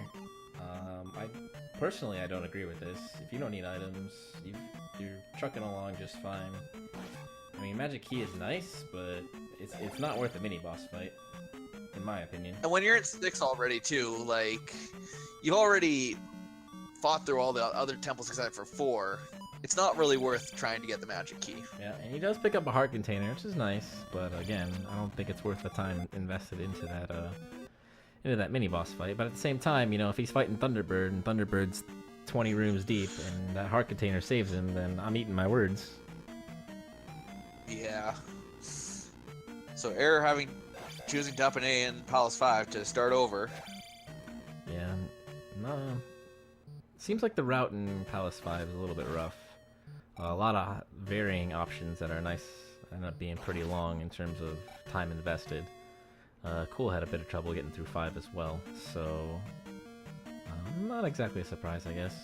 Personally, I don't agree with this. If you don't need items, you're trucking along just fine. I mean, Magic Key is nice, but it's not worth a mini-boss fight, in my opinion. And when you're at 6 already, too, like, you've already fought through all the other temples except for 4. It's not really worth trying to get the Magic Key. Yeah, and he does pick up a heart container, which is nice, but again, I don't think it's worth the time invested into that mini-boss fight. But at the same time, you know, if he's fighting Thunderbird, and Thunderbird's 20 rooms deep, and that heart container saves him, then I'm eating my words. Yeah. So Error choosing to up an A in Palace 5 to start over. Yeah, no. Seems like the route in Palace 5 is a little bit rough. A lot of varying options that are nice end up being pretty long in terms of time invested. Cool had a bit of trouble getting through 5 as well, so not exactly a surprise, I guess.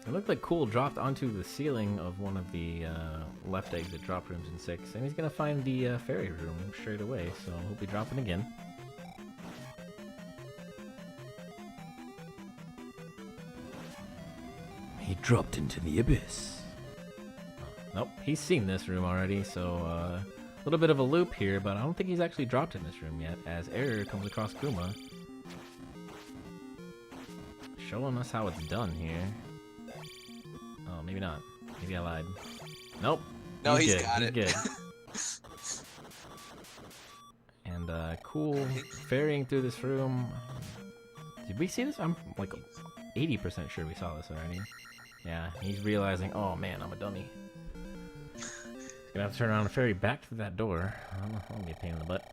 It looked like Cool dropped onto the ceiling of one of the left exit drop rooms in 6, and he's gonna find the fairy room straight away, so he'll be dropping again. He dropped into the abyss. Nope, he's seen this room already, so a little bit of a loop here, but I don't think he's actually dropped in this room yet, as Error comes across Kuma. Showing us how it's done here. Oh, maybe not. Maybe I lied. Nope. No, he's good. got He's it. good. And Cool ferrying through this room. Did we see this? I'm like 80% sure we saw this already. Yeah, he's realizing, oh man, I'm a dummy. He's gonna have to turn around and ferry back to that door. That'll be a pain in the butt.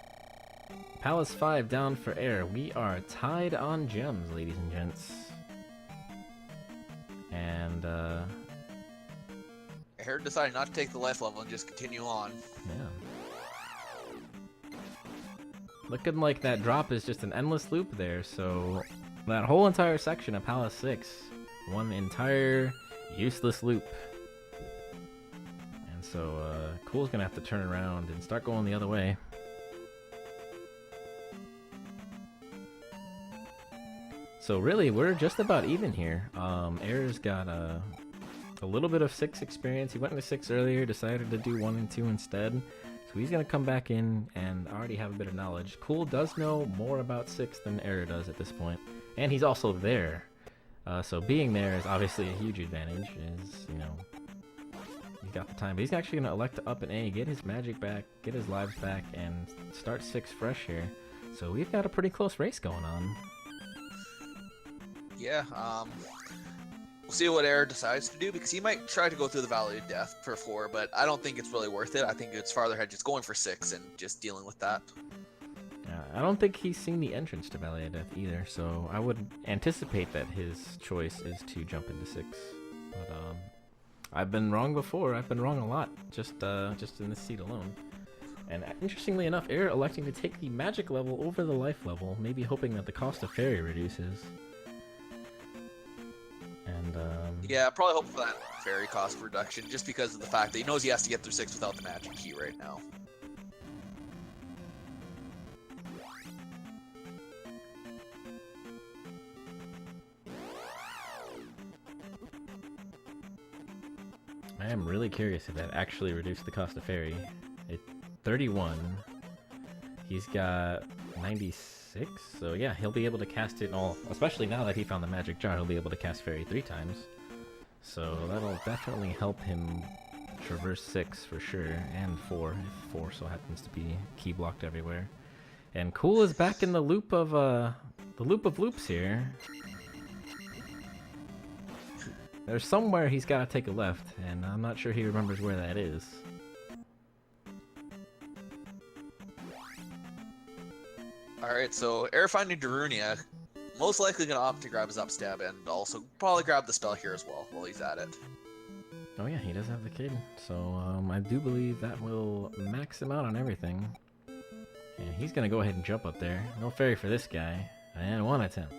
Palace 5 down for Error. We are tied on gems, ladies and gents. And Error decided not to take the life level and just continue on. yeah. Looking like that drop is just an endless loop there, so that whole entire section of Palace 6, one entire useless loop. And so Cool's gonna have to turn around and start going the other way. So really, we're just about even here. Error's got a little bit of 6 experience. He went into 6 earlier, decided to do 1 and 2 instead. So he's going to come back in and already have a bit of knowledge. Cool does know more about 6 than Error does at this point. And he's also there. So being there is obviously a huge advantage, is, you know, he's got the time. But he's actually going to elect to up an A, get his magic back, get his lives back, and start 6 fresh here. So we've got a pretty close race going on. Yeah, we'll see what Error decides to do, because he might try to go through the Valley of Death for 4, but I don't think it's really worth it. I think it's farther ahead just going for 6 and just dealing with that. I don't think he's seen the entrance to Valley of Death either, so I would anticipate that his choice is to jump into 6. But I've been wrong before. I've been wrong a lot, just in this seat alone. And interestingly enough, Error electing to take the magic level over the life level, maybe hoping that the cost of fairy reduces. And Yeah, probably hope for that fairy cost reduction, just because of the fact that he knows he has to get through 6 without the magic key right now. I am really curious if that actually reduced the cost of fairy. 31. He's got 96, so yeah, he'll be able to cast it all, especially now that he found the magic jar, he'll be able to cast fairy 3 times. So that'll definitely help him traverse 6 for sure, and 4, if 4 so happens to be key blocked everywhere. And Cool is back in the loop of loops here. There's somewhere he's got to take a left, and I'm not sure he remembers where that is. Alright, so Error finding Darunia, most likely going to opt to grab his upstab and also probably grab the spell here as well while he's at it. Oh yeah, he does have the kid, so I do believe that will max him out on everything. And he's going to go ahead and jump up there. No fairy for this guy. And 1 attempt.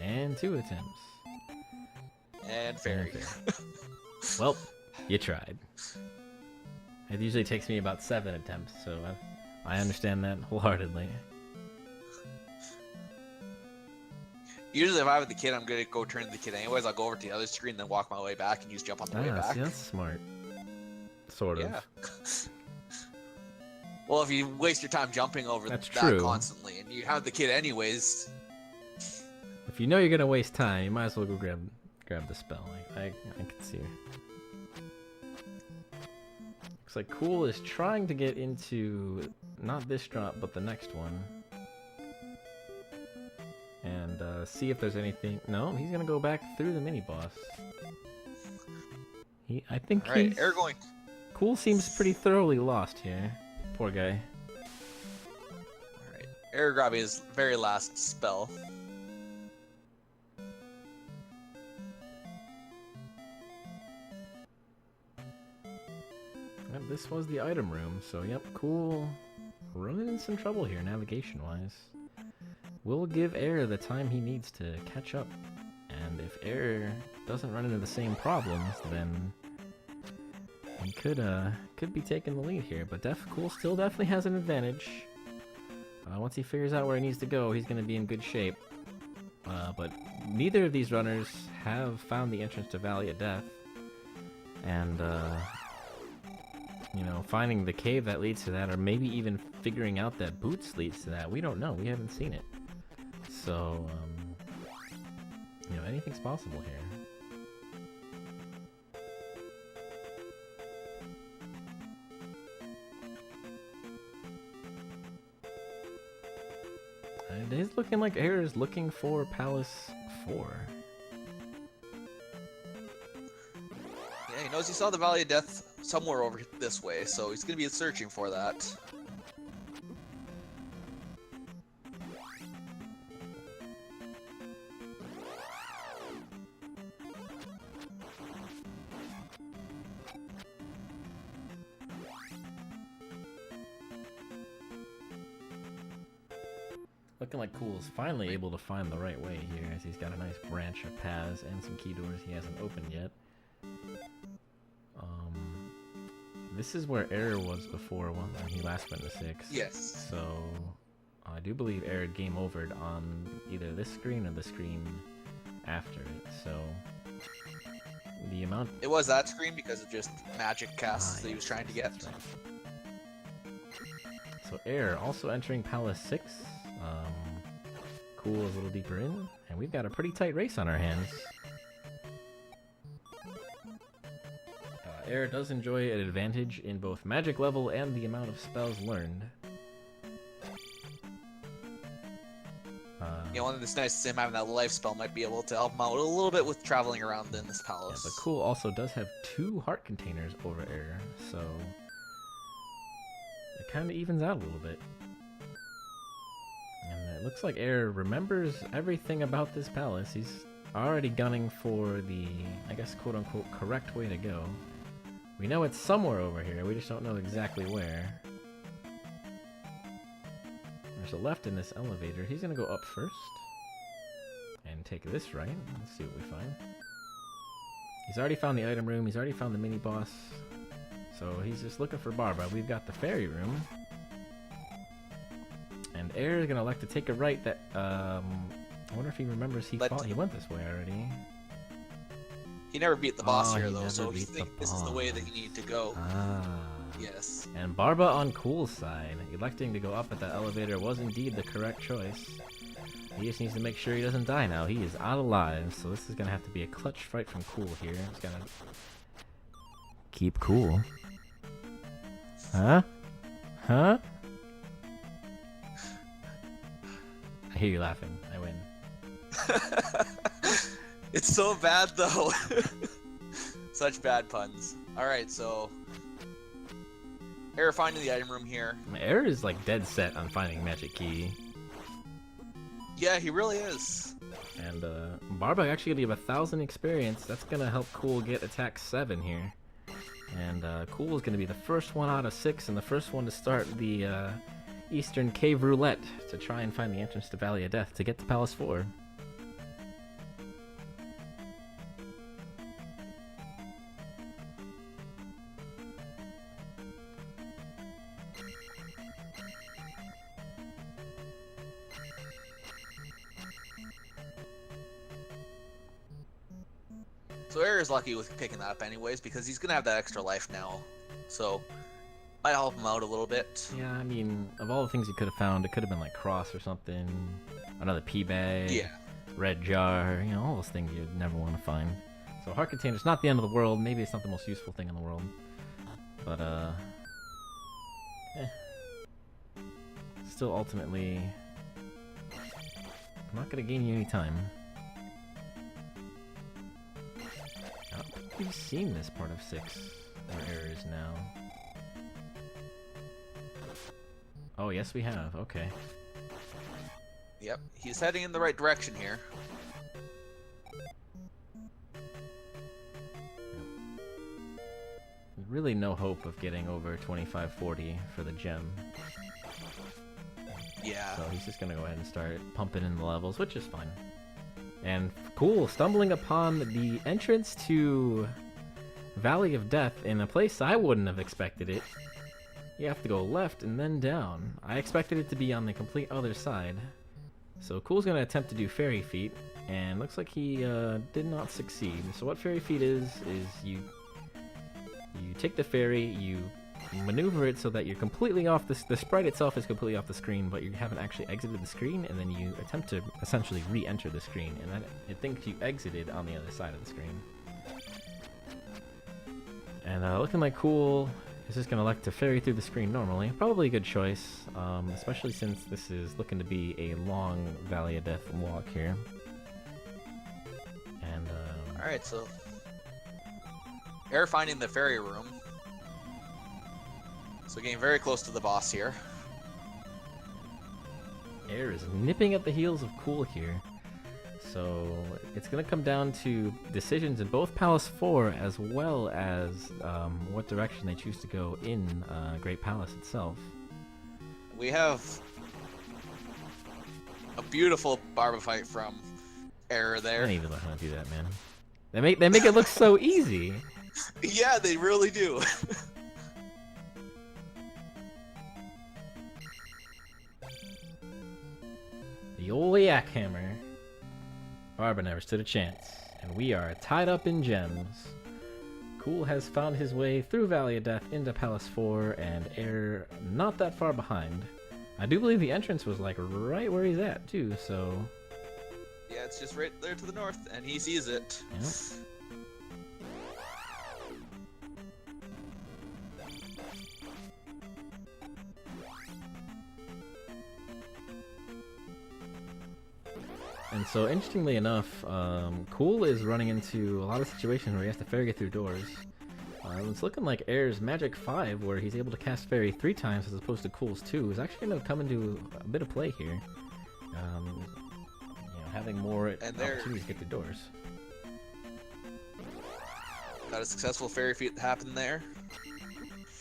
And 2 attempts. And fairy. Well, you tried. It usually takes me about 7 attempts, so I understand that wholeheartedly. Usually if I have the kid, I'm going to go turn the kid anyways. I'll go over to the other screen, then walk my way back and use jump on the way back. See, that's smart. Sort of. Yeah. Well, if you waste your time jumping over That's that true. constantly, and you have the kid anyways... If you know you're going to waste time, you might as well go grab the spell. I can see. Looks like Cool is trying to get into not this drop, but the next one. And see if there's anything. No, he's gonna go back through the mini boss. I think Alright, he's... Error going. Cool seems pretty thoroughly lost here. Poor guy. Alright, Error grabbing his very last spell. Yep, this was the item room, so yep, Cool running into some trouble here navigation-wise. We'll give Error the time he needs to catch up, and if Error doesn't run into the same problems, then he could be taking the lead here. But Cool still definitely has an advantage. Once he figures out where he needs to go, he's going to be in good shape. But neither of these runners have found the entrance to Valley of Death, and you know, finding the cave that leads to that, or maybe even figuring out that Boots leads to that. We don't know. We haven't seen it. So, you know, anything's possible here. It is looking like Error is looking for Palace 4. Yeah, he knows he saw the Valley of Death somewhere over this way, so he's gonna be searching for that. Looking like Cool's finally able to find the right way here, as he's got a nice branch of paths and some key doors he hasn't opened yet. This is where Error was before when he last went to 6. Yes. So I do believe Error game overed on either this screen or the screen after it. So the amount... It was that screen because of just magic casts that he was trying to get. Right. So Error also entering Palace 6. Cool is a little deeper in, and we've got a pretty tight race on our hands. Error does enjoy an advantage in both magic level and the amount of spells learned. Yeah, one of this nice to him having that life spell might be able to help him out a little bit with traveling around in this palace. Yeah, but Cool also does have 2 heart containers over Error, so it kind of evens out a little bit. And it looks like Error remembers everything about this palace. He's already gunning for the, I guess, quote-unquote correct way to go. We know it's somewhere over here, we just don't know exactly where. There's a left in this elevator. He's gonna go up first and take this right. Let's see what we find. He's already found the item room, he's already found the mini boss. So he's just looking for Barbara. We've got the fairy room. And Error is gonna elect to take a right that, I wonder if he remembers he thought he went this way already. He never beat the boss here, though, never so he beat the thinks this is the way that boss. you need to go. Ah. Yes. And Barba on Cool's side, electing to go up at that elevator was indeed the correct choice. He just needs to make sure he doesn't die now. He is out alive, so this is gonna have to be a clutch fight from Cool here. He's gonna keep cool. Huh? Huh? I hear you laughing. I win. It's so bad, though. Such bad puns. Alright, so... Error finding the item room here. Error is like dead set on finding Magic Key. Yeah, he really is. And Barba actually gonna give 1,000 experience. That's gonna help Cool get attack 7 here. And Cool is gonna be the first one out of 6 and the first one to start the Eastern Cave Roulette to try and find the entrance to Valley of Death to get to Palace 4. So Error's lucky with picking that up anyways, because he's gonna have that extra life now. So, might help him out a little bit. Yeah, I mean, of all the things you could have found, it could have been like Cross or something, another P bag, Yeah. Red Jar, you know, all those things you'd never want to find. So Heart Container's not the end of the world, maybe it's not the most useful thing in the world. but still ultimately, I'm not gonna gain you any time. I don't think we've seen this part of 6 where Error is now. Oh, yes we have, okay. Yep, he's heading in the right direction here. Really no hope of getting over 2540 for the gem. Yeah. So he's just gonna go ahead and start pumping in the levels, which is fine. And cool, stumbling upon the entrance to Valley of Death in a place I wouldn't have expected it. You have to go left and then down. I expected it to be on the complete other side. So Cool's gonna attempt to do Fairy Feet, and looks like he did not succeed. So what Fairy Feet is you take the fairy, you maneuver it so that you're completely off the sprite itself is completely off the screen, but you haven't actually exited the screen, and then you attempt to essentially re-enter the screen, and it thinks you exited on the other side of the screen. And looking like Cool is just gonna elect to fairy through the screen normally. Probably a good choice, especially since this is looking to be a long Valley of Death walk here. And Alright, so Error finding the fairy room. So getting very close to the boss here. Error is nipping at the heels of Cool here. So it's going to come down to decisions in both Palace 4 as well as what direction they choose to go in Great Palace itself. We have a beautiful barba fight from Error I there. don't even know how to do that, man. They make it look so easy. Yeah, they really do. The old yak hammer. Barba never stood a chance, and we are tied up in gems. Cool has found his way through Valley of Death into Palace 4, and Error not that far behind. I do believe the entrance was like right where he's at too, so Yeah, it's just right there to the north, and he sees it. yep. And so, interestingly enough, Cool is running into a lot of situations where he has to fairy through doors. It's looking like Error's Magic 5, where he's able to cast Fairy 3 times as opposed to Cool's 2, is actually going to come into a bit of play here. Having more opportunities to get through doors. Got a successful fairy feat happen there.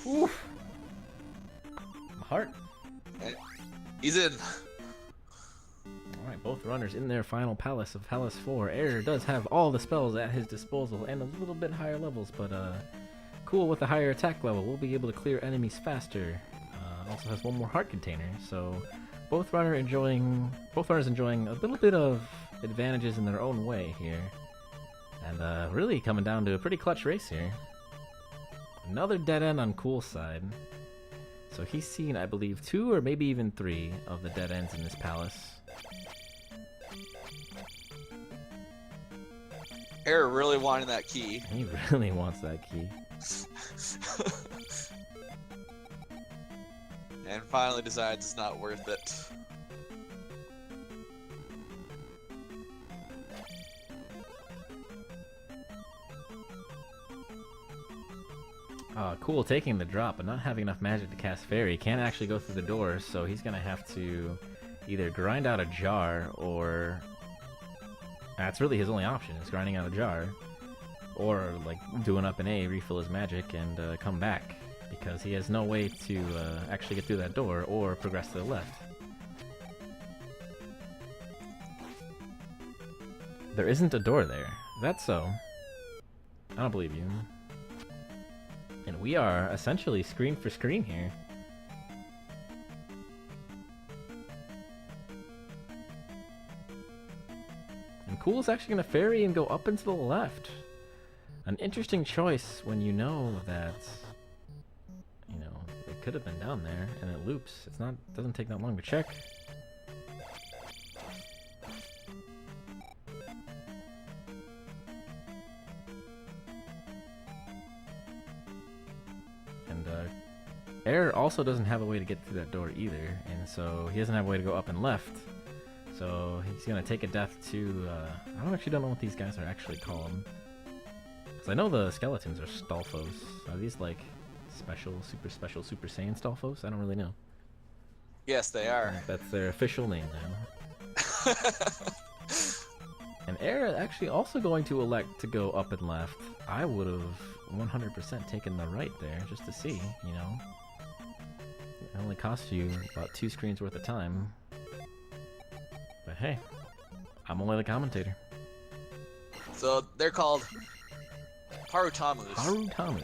Oof! My heart. And he's in. Alright, both runners in their final palace of Palace 4. Error does have all the spells at his disposal and a little bit higher levels, but Cool with a higher attack level will be able to clear enemies faster. Also has one more heart container, so both runners enjoying a little bit of advantages in their own way here. And really coming down to a pretty clutch race here. Another dead end on Cool's side. So he's seen, I believe, 2 or maybe even 3 of the dead ends in this palace. Error really wanting that key. He really wants that key. And finally decides it's not worth it. Cool taking the drop, but not having enough magic to cast Fairy. Can't actually go through the doors, so he's gonna have to either grind out a jar or... That's really his only option, is grinding out a jar. Or, like, doing up an A, refill his magic, and come back. Because he has no way to actually get through that door or progress to the left. There isn't a door there. That's so. I don't believe you. And we are essentially screen for screen here. And Cool is actually going to fairy and go up and to the left. An interesting choice when you know that, it could have been down there and it loops. Doesn't take that long to check. And Error also doesn't have a way to get through that door either, and so he doesn't have a way to go up and left. So he's gonna take a death to, I don't know what these guys are actually called. Because I know the skeletons are Stalfos. Are these like special, Super Saiyan Stalfos? I don't really know. Yes, they are. That's their official name now. And Error actually also going to elect to go up and left. I would have 100% taken the right there just to see, you know. It only costs you about 2 screens worth of time. But hey, I'm only the commentator. So they're called Harutamus. Harutamus.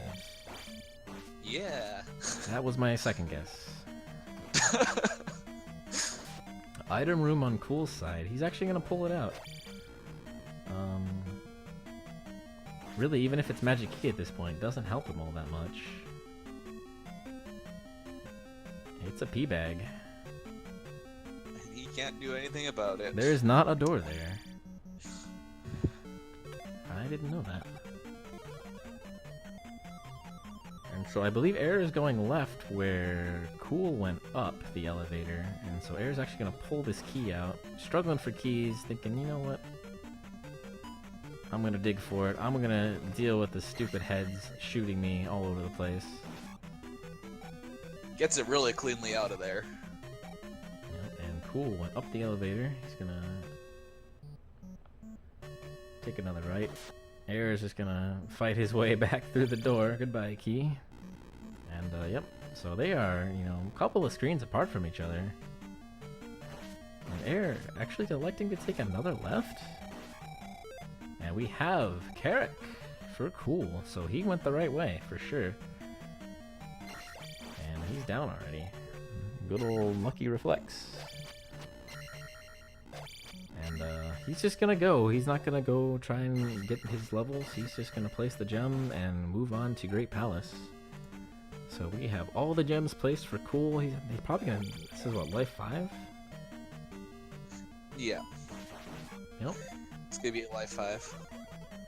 Yeah. That was my second guess. Item room on Cool's side. He's actually gonna pull it out. Really, even if it's Magic Key at this point, doesn't help him all that much. It's a pea bag. And he can't do anything about it. There's not a door there. I didn't know that. And so I believe Error is going left where Cool went up the elevator. And so Error's actually going to pull this key out. Struggling for keys, thinking, you know what? I'm going to dig for it. I'm going to deal with the stupid heads shooting me all over the place. Gets it really cleanly out of there. Yep, and Cool went up the elevator. He's going to take another right. Error's just going to fight his way back through the door. Goodbye, key. And, yep. So they are, you know, a couple of screens apart from each other. And Error actually electing to take another left. And we have Carrick for Cool, so he went the right way, for sure. And he's down already. Good old lucky reflex. And he's just gonna go. He's not gonna go try and get his levels. He's just gonna place the gem and move on to Great Palace. So we have all the gems placed for Cool. He's probably gonna, this is what, life 5? Yeah. Yep. It's gonna be a life 5.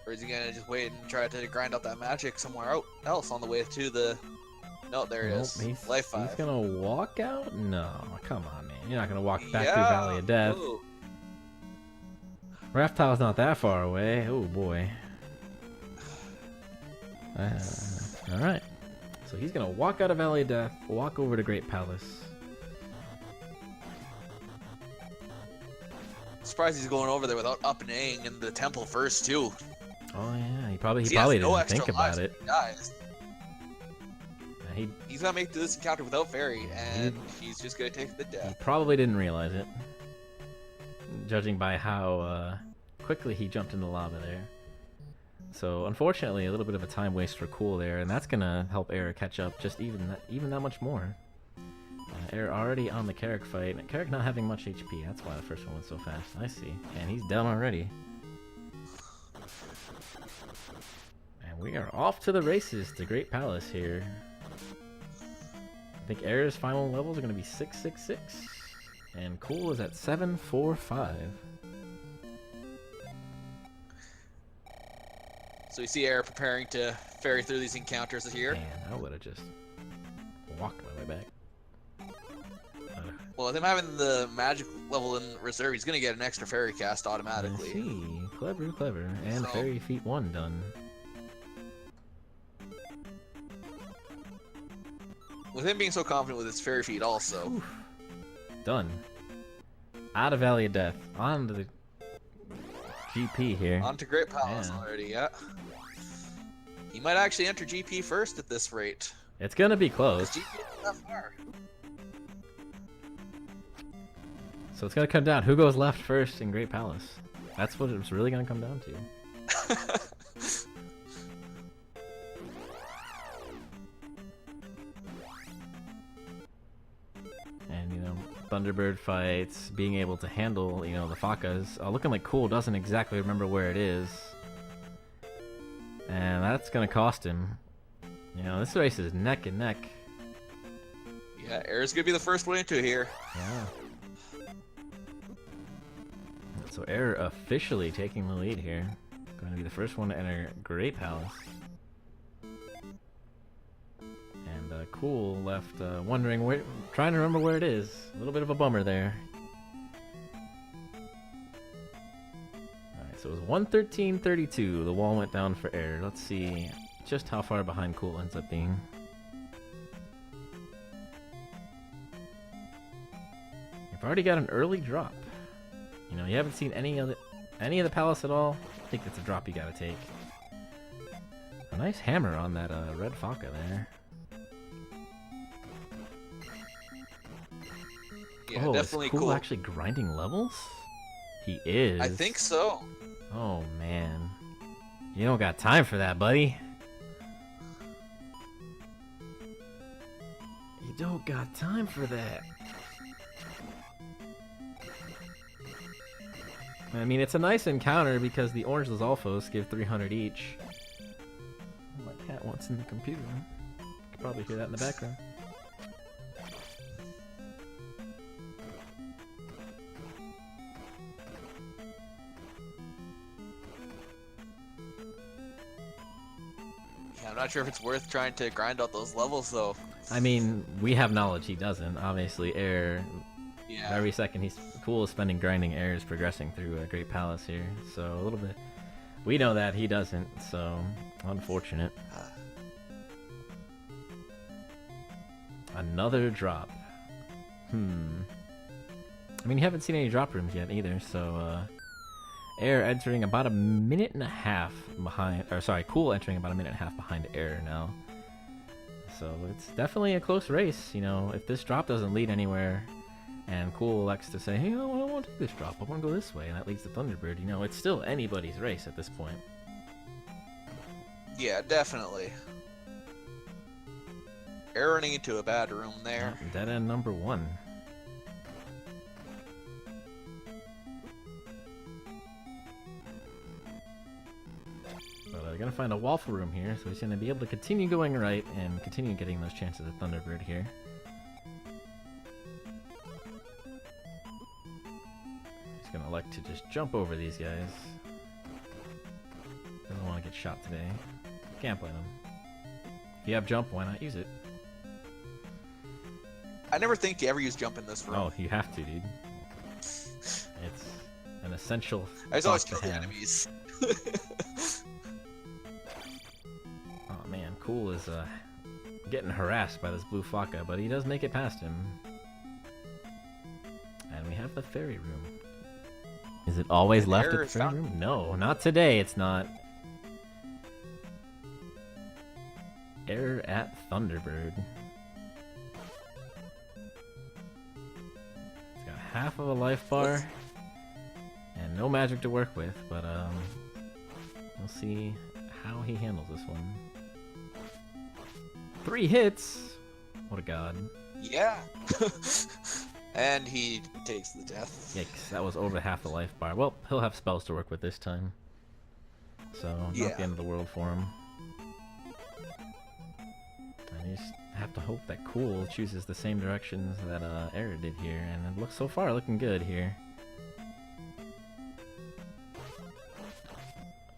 Or is he gonna just wait and try to grind out that magic somewhere else on the way to the... No, there it is. Life 5. He's gonna walk out? No, come on, man. You're not gonna walk back through Valley of Death. Ooh. Reptile's not that far away. Oh boy. Alright. So he's gonna walk out of Valley of Death, walk over to Great Palace. Surprised he's going over there without up and A-ing in the temple first too. Oh yeah, he probably didn't think about it. Guys. He He's gonna make this encounter without fairy, and he's just gonna take the death. probably didn't realize it, judging by how quickly he jumped in the lava there. So unfortunately, a little bit of a time waste for Cool there, and that's gonna help Error catch up just even that much more. Error already on the Carrick fight. Carrick not having much HP. That's why the first one went so fast. I see. And he's down already. And we are off to the races to Great Palace here. I think Error's final levels are going to be 666. And Cool is at 745. So you see Error preparing to ferry through these encounters here. Man, I would have just walked my way back. Well, with him having the magic level in reserve, he's gonna get an extra fairy cast automatically. I see. Clever, clever. And Fairy Feat 1 done. With him being so confident with his fairy feet also. Oof. Done. Out of Valley of Death. On to the GP here. On to Great Palace already, yeah. He might actually enter GP first at this rate. It's gonna be close. GP isn't that far. So it's gonna come down. Who goes left first in Great Palace? That's what it's really gonna come down to. And, you know, Thunderbird fights, being able to handle, you know, the Fakas. Looking like Cool doesn't exactly remember where it is. And that's gonna cost him. You know, this race is neck and neck. Yeah, Error's gonna be the first one into here. Yeah. So Error officially taking the lead here. Going to be the first one to enter Great Palace. And Cool Cool left wondering where, trying to remember where it is. A little bit of a bummer there. Alright, so it was 113.32. The wall went down for Error. Let's see just how far behind Cool ends up being. You've already got an early drop. You know, you haven't seen any of the palace at all. I think that's a drop you gotta take. A nice hammer on that red Faka there. Yeah, oh, definitely is Cool cool. Actually grinding levels? He is. I think so. Oh man, you don't got time for that, buddy. You don't got time for that. I mean, it's a nice encounter because the orange Lizalfos give 300 each. My cat wants in the computer. You can probably hear that in the background. Yeah, I'm not sure if it's worth trying to grind out those levels though. I mean, we have knowledge he doesn't. Obviously, Error. Yeah. Every second he's Cool is spending grinding, Error is progressing through a Great Palace here. So a little bit. We know that he doesn't. So unfortunate. Another drop. I mean, you haven't seen any drop rooms yet either, so Error entering about a minute and a half behind, or sorry, Cool entering about a minute and a half behind Error now. So it's definitely a close race, you know, if this drop doesn't lead anywhere, and Cool elects to say, hey, I don't want to take this drop, I want to go this way, and that leads to Thunderbird, you know, it's still anybody's race at this point. Yeah, definitely. Error running into a bad room there. Dead end number 1. But we're gonna find a waffle room here, so he's gonna be able to continue going right and continue getting those chances at Thunderbird here. He's gonna elect to just jump over these guys. Doesn't want to get shot today. Can't blame him. If you have jump, why not use it? I never think to ever use jump in this room. Oh, you have to, dude. It's an essential. I just always thought kill to the have. enemies. Oh man, Cool is getting harassed by this blue Faka, but he does make it past him. And we have the fairy room. Is it always And left at Error the is fairy found- room? No, not today. It's not. Error at Thunderbird. It's got half of a life bar and no magic to work with, but we'll see how he handles this one. 3 hits. What a god. Yeah. And he takes the death. Yikes, that was over half the life bar. Well, he'll have spells to work with this time. So, not Yeah. the end of the world for him. And you just have to hope that Cool chooses the same directions that Error did here, and it looks so far looking good here.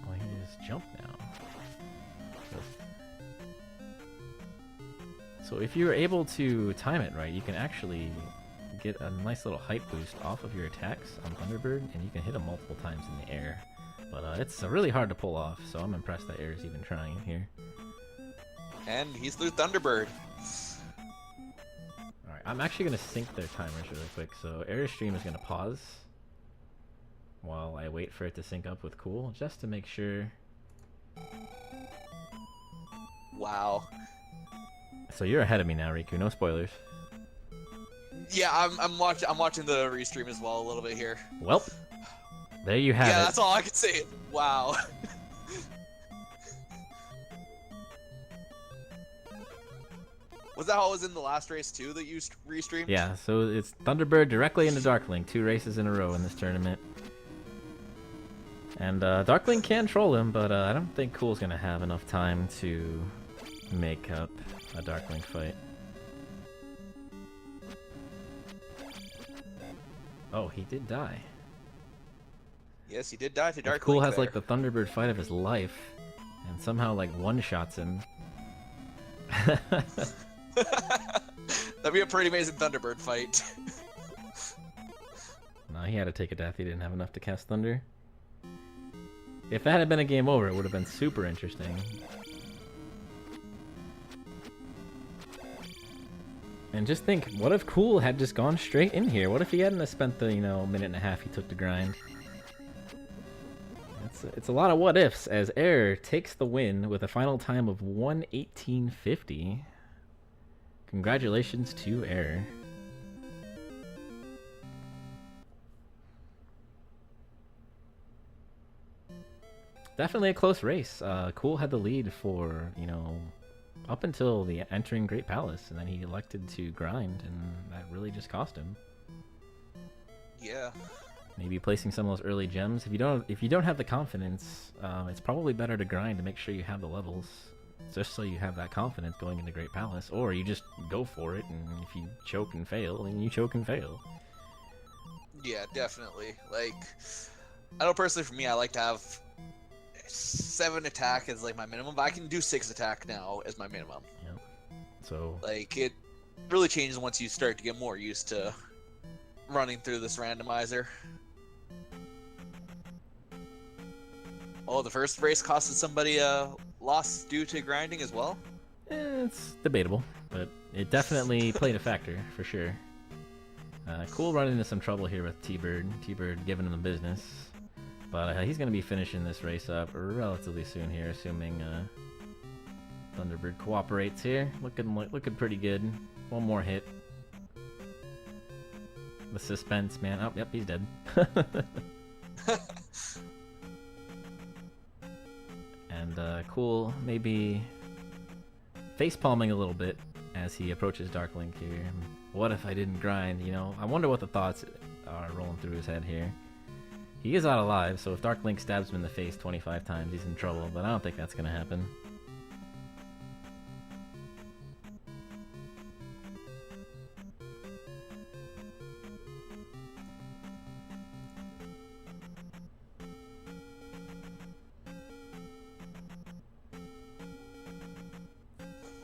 Well, he just jumped now. So if you're able to time it right, you can actually get a nice little height boost off of your attacks on Thunderbird, and you can hit him multiple times in the air. But it's really hard to pull off, so I'm impressed that Error's even trying it here. And he's through Thunderbird. Alright, I'm actually going to sync their timers really quick, so Error's stream is going to pause while I wait for it to sync up with Cool, just to make sure. Wow. So you're ahead of me now, Riku, no spoilers. Yeah, I'm watching the restream as well a little bit here. Well, there you have Yeah, it. that's all I can say. Wow. Was that how it was in the last race too that you restreamed? Yeah, so it's Thunderbird directly into Darkling, 2 races in a row in this tournament. And Darkling can troll him, but I don't think Cool's gonna have enough time to make up a Darkling fight. Oh, he did die. Yes, he did die to If Dark Cool Link has there. like the Thunderbird fight of his life, and somehow like one-shots him. That'd be a pretty amazing Thunderbird fight. No, he had to take a death. He didn't have enough to cast Thunder. If that had been a game over, it would have been super interesting. And just think, what if Cool had just gone straight in here? What if he hadn't have spent the, minute and a half he took to grind? It's a lot of what ifs, as Error takes the win with a final time of 1:18.50. Congratulations to Error. Definitely a close race. Cool had the lead for, up until the entering Great Palace, and then he elected to grind, and that really just cost him. Yeah. Maybe placing some of those early gems. If you don't have the confidence, it's probably better to grind to make sure you have the levels, just so you have that confidence going into Great Palace. Or you just go for it, and if you choke and fail, then you choke and fail. Yeah, definitely. Like, I know personally for me, I like to have 7 attack as like my minimum, but I can do 6 attack now as my minimum. Yep. So like, it really changes once you start to get more used to running through this randomizer. Oh, the first race costed somebody a loss due to grinding as well? It's debatable, but it definitely played a factor for sure. Cool running into some trouble here with T-Bird. T-Bird giving him the business. But he's going to be finishing this race up relatively soon here, assuming Thunderbird cooperates here. Looking pretty good. One more hit. The suspense, man. Oh, yep, he's dead. And Cool maybe facepalming a little bit as he approaches Dark Link here. What if I didn't grind? I wonder what the thoughts are rolling through his head here. He is out alive, so if Dark Link stabs him in the face 25 times, he's in trouble, but I don't think that's going to happen.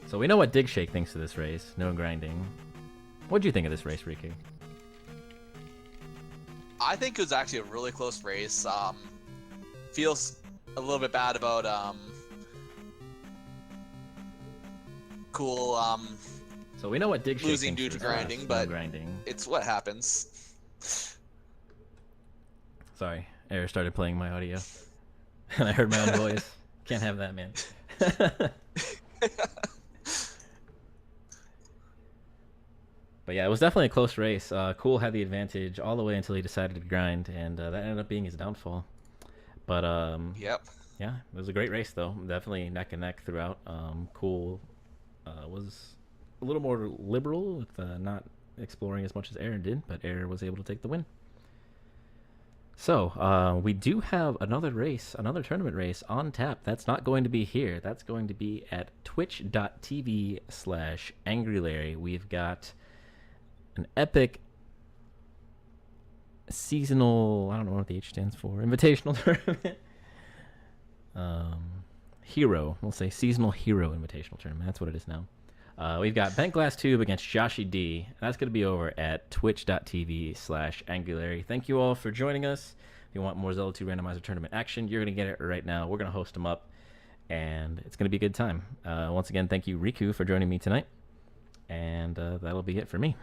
So we know what Dig Shake thinks of this race. No grinding. What'd you think of this race, Riku? I think it was actually a really close race. Feels a little bit bad about Cool so we know what Dig Shake losing due to grinding, but grinding. It's what happens. Sorry, Error started playing my audio, and I heard my own voice. Can't have that, man. But yeah, it was definitely a close race. Cool had the advantage all the way until he decided to grind, and that ended up being his downfall. But yep. Yeah, it was a great race though. Definitely neck and neck throughout. Cool was a little more liberal with not exploring as much as Error did, but Error was able to take the win. So we do have another race, another tournament race on tap. That's not going to be here. That's going to be at twitch.tv/AngryLarry. We've got an epic seasonal, I don't know what the H stands for, invitational tournament. Hero, we'll say seasonal hero invitational tournament. That's what it is now. We've got Bent Glass Tube against Joshi D. That's going to be over at twitch.tv/AngryLarry. Thank you all for joining us. If you want more Zelda 2 randomizer tournament action, you're going to get it right now. We're going to host them up, and it's going to be a good time. Once again, thank you, Riku, for joining me tonight. And that'll be it for me.